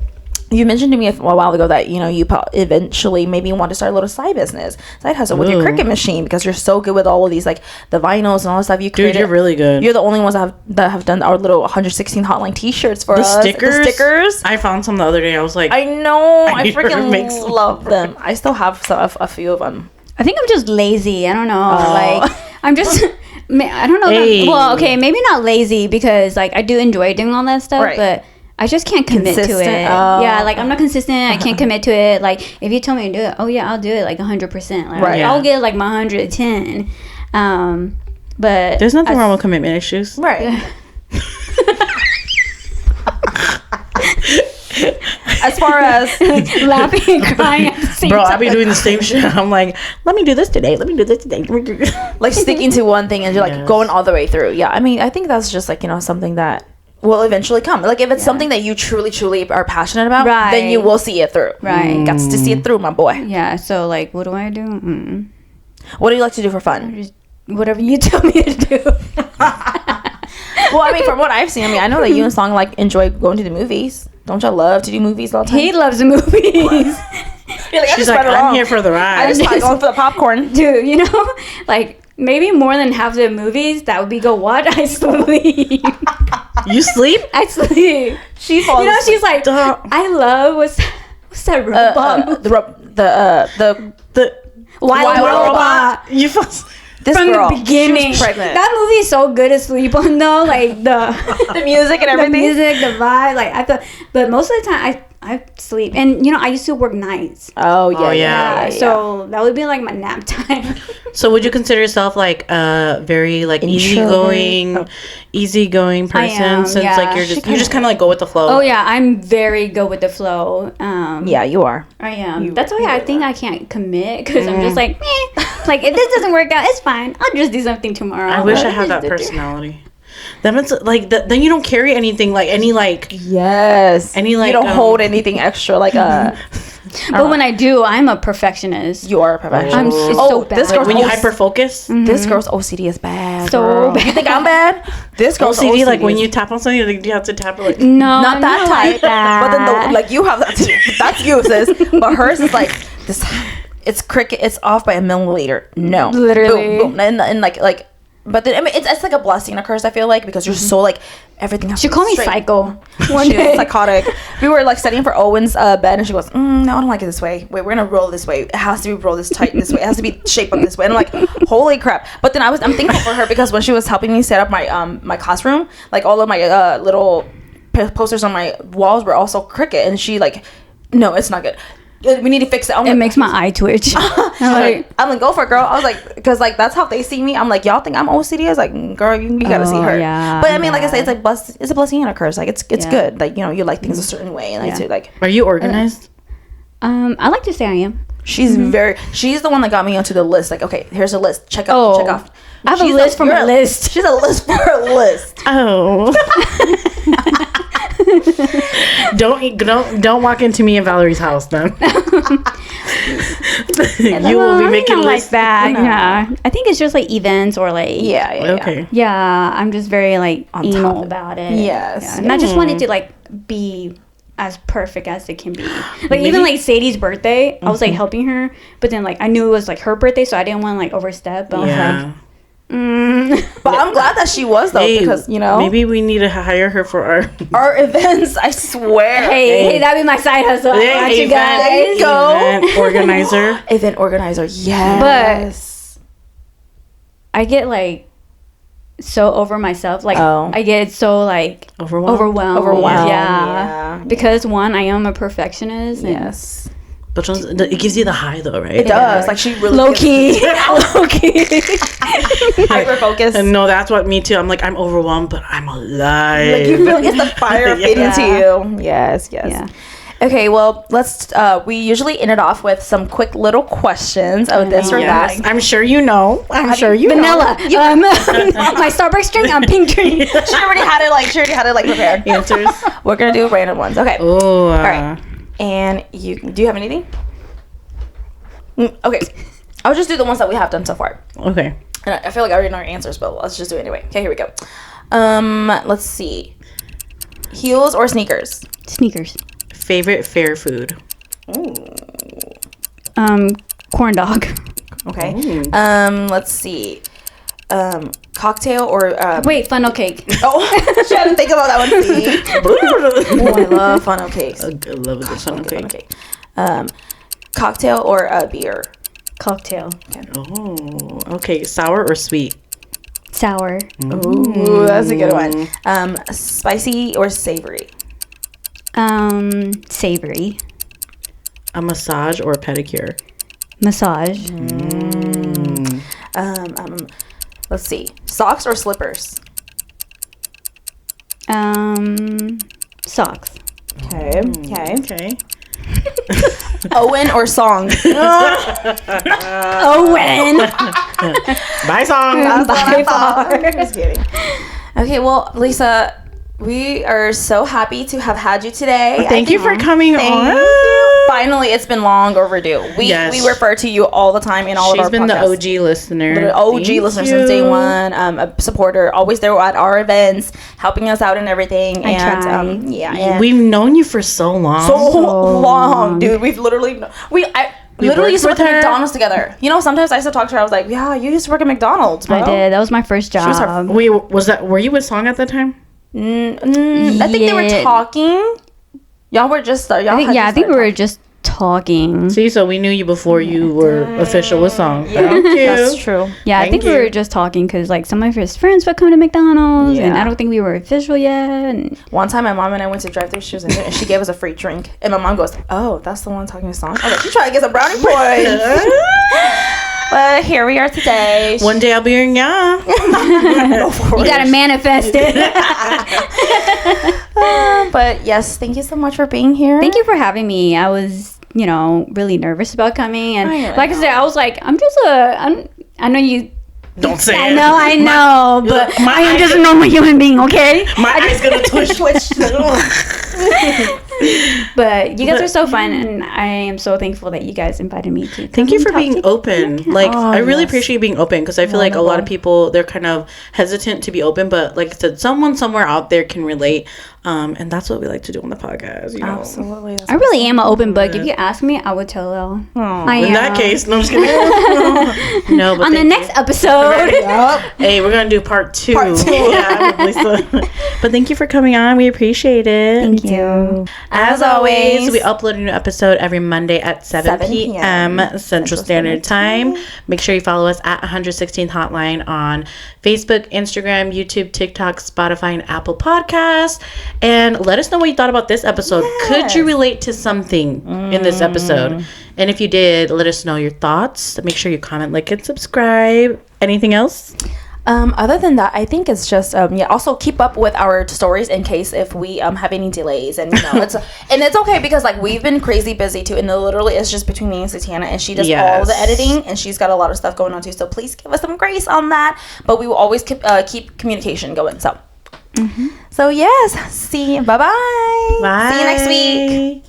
You mentioned to me a while ago that, you know, you eventually maybe want to start a little side business, side hustle with your Cricut machine, because you're so good with all of these, like the vinyls and all this stuff you created. Dude, you're really good. You're the only ones that have done our little 116 Hotline t-shirts for us. The stickers. I found some the other day. I was like, I know. I freaking love them. I still have a few of them. I think I'm just lazy. I don't know. Like, I'm just... I don't know. Well, okay, maybe not lazy, because like I do enjoy doing all that stuff, but I just can't commit to it. Yeah, like I'm not consistent. I can't commit to it. Like if you tell me to do it, oh yeah, I'll do it like 100%. Like, I'll get like my 110. But there's nothing wrong with commitment issues, right? As far as laughing and crying at the same time. I'll be doing the same shit. I'm like, let me do this today. Like sticking to one thing and you're like going all the way through. Yeah, I mean, I think that's just like, you know, something that will eventually come. Like if it's something that you truly are passionate about, then you will see it through. Right. Got to see it through, my boy. Yeah. So like, what do I do? What do you like to do for fun? Just whatever you tell me to do. Well, I mean, from what I've seen, I mean, I know that you and Song like enjoy going to the movies. Don't y'all love to do movies all the time? He loves movies. You're like, She's like, I'm here for the ride. I just like going for the popcorn. Dude, you know, like maybe more than half the movies that would be go what? I sleep. You sleep? I sleep. She falls. You know, she's like, I love what's that robot? The Wild Robot. You fall asleep. This From girl, the beginning. she was pregnant. That movie is so good to sleep on though. Like the music and everything. The music, the vibe. Like I thought, but most of the time I sleep. And you know, I used to work nights. Oh yeah, yeah. So that would be like my nap time. So would you consider yourself like a very like easygoing person? I am, since yeah. like you just kind of like go with the flow. Oh yeah, I'm very good with the flow. Yeah, you are. I am. That's why I think I can't commit because I'm just like, like if this doesn't work out, it's fine. I'll just do something tomorrow. I wish I had that personality. That means like then you don't carry anything like any like any like you don't hold anything extra like But when I do, I'm a perfectionist. You are a perfectionist. I'm so bad. This girl, when you hyper focus, this girl's OCD is bad. So bad. You think I'm bad? This girl's OCD like when you tap on something, you have to tap it like no, not that type. But then like you have that too. That's you, sis. But hers is like this. It's cricket. It's off by a milliliter. No, literally. Boom, boom. And like. But then I mean, it's like a blessing and a curse. I feel like because you're so like everything. Has she called me psycho. One day, psychotic. We were like studying for Owen's bed, and she goes, "No, I don't like it this way. Wait, we're gonna roll this way. It has to be rolled this tight this way. It has to be shaped up this way." And I'm like, "Holy crap!" But then I'm thankful for her because when she was helping me set up my my classroom, like all of my little posters on my walls were also cricket, and she like, "No, it's not good. We need to fix it." It makes my eye twitch. I'm like, go for it, girl. I was like, because like that's how they see me. I'm like, y'all think I'm OCD? I was like, girl, you gotta see her. Yeah, but I mean, like I say, it's like it's a blessing and a curse. Like it's good. Like you like things a certain way, and I say like. Are you organized? I like to say I am. She's she's the one that got me onto the list. Like, okay, here's a list. Check off. I have a list for my list. She's a list for a list. Oh. Don't walk into me and Valerie's house then. You will be making lists like that. Yeah, I think it's just like events or like okay. Yeah, I'm just very like anal about it. Yes, yeah. And I just wanted to like be as perfect as it can be. Like even like Sadie's birthday, I was like helping her, but then like I knew it was like her birthday, so I didn't want to like overstep. But I was like. But I'm glad that she was though, because maybe we need to hire her for our events. I swear. Hey, that'd be my side hustle. I got you guys. There you go. Event organizer. Yes. But I get like so over myself. Like I get so like overwhelmed. Yeah. Because one, I am a perfectionist. Yes. But it gives you the high though, right? It does. Like she really low key. Hyper focused. And no, that's what me too. I'm like I'm overwhelmed, but I'm alive. Like you feel it's the fire feeding to you. Yes. Yeah. Okay, well, let's. We usually end it off with some quick little questions of this or that. I'm sure you know. Vanilla. My Starbucks drink. Pink drink. She already had it prepared. Answers. We're gonna do random ones. Okay. Oh. All right. And do you have anything? Okay. I'll just do the ones that we have done so far. Okay. And I feel like I already know our answers, but let's just do it anyway. Okay, here we go. Let's see. Heels or sneakers? Sneakers. Favorite fair food? Corn dog. Okay. Let's see. Cocktail or wait, funnel cake. Oh, she had to think about that one. See? Oh, I love funnel cakes. I love a good funnel cake. Cocktail or beer? Cocktail. Okay. Oh, okay. Sour or sweet? Sour. Ooh, that's a good one. Spicy or savory? Savory. A massage or a pedicure? Massage. Let's see. Socks or slippers? Socks. Okay. Owen or Song? Owen. Bye, Song. Bye, Song. Just kidding. Okay, well, Lisa, We are so happy to have had you today. Thank you for coming on. Finally, it's been long overdue. We refer to you all the time in all of our podcasts. She's been the OG listener. The OG listener since day one. A supporter, always there at our events, helping us out and everything. And we've known you for so long. So long, dude. We've literally literally used to work at McDonald's together. You know, sometimes I used to talk to her. I was like, "Yeah, you used to work at McDonald's, bro." I did. That was my first job. Were you with Song at that time? I think they were talking. Y'all were just. I think we were just talking. See, so we knew you before you were official with Song. Yeah, that's true. Yeah, I think we were just talking because like some of his friends would come to McDonald's, and I don't think we were official yet. And one time, my mom and I went to drive-thru. She was in there, and she gave us a free drink. And my mom goes, "Oh, that's the one talking to Song." I was like, "She's trying to get some brownie points." But here we are today. One day I'll be in ya. You gotta manifest it. But yes, thank you so much for being here. Thank you for having me. I was, really nervous about coming, and like I said, I was like, I know you. Don't say I it. I know, but I am just a normal human being, okay? My eyes gonna twitch. But you guys are so fun, and I am so thankful that you guys invited me to. Thank you for being open. I really appreciate you being open because I feel like a lot of people, they're kind of hesitant to be open, but like I said, someone somewhere out there can relate. And that's what we like to do on the podcast. Absolutely. I really am an open book. If you ask me, I would tell y'all. In that case, no, I'm just kidding. No, but on the next episode. Hey, we're gonna do part 2. Yeah, but thank you for coming on. We appreciate it. Thank you. As always, we upload a new episode every Monday at 7 p.m. Central Standard Time. Make sure you follow us at 116th Hotline on Facebook, Instagram, YouTube, TikTok, Spotify, and Apple Podcasts. And let us know what you thought about this episode. Yes. Could you relate to something in this episode? And if you did, let us know your thoughts. Make sure you comment, like, and subscribe. Anything else? Other than that, I think it's just also keep up with our stories in case if we have any delays, and it's okay because like we've been crazy busy too, and literally it's just between me and Satiana, and she does all the editing, and she's got a lot of stuff going on too, so please give us some grace on that, but we will always keep communication going. So yes, bye. See you next week.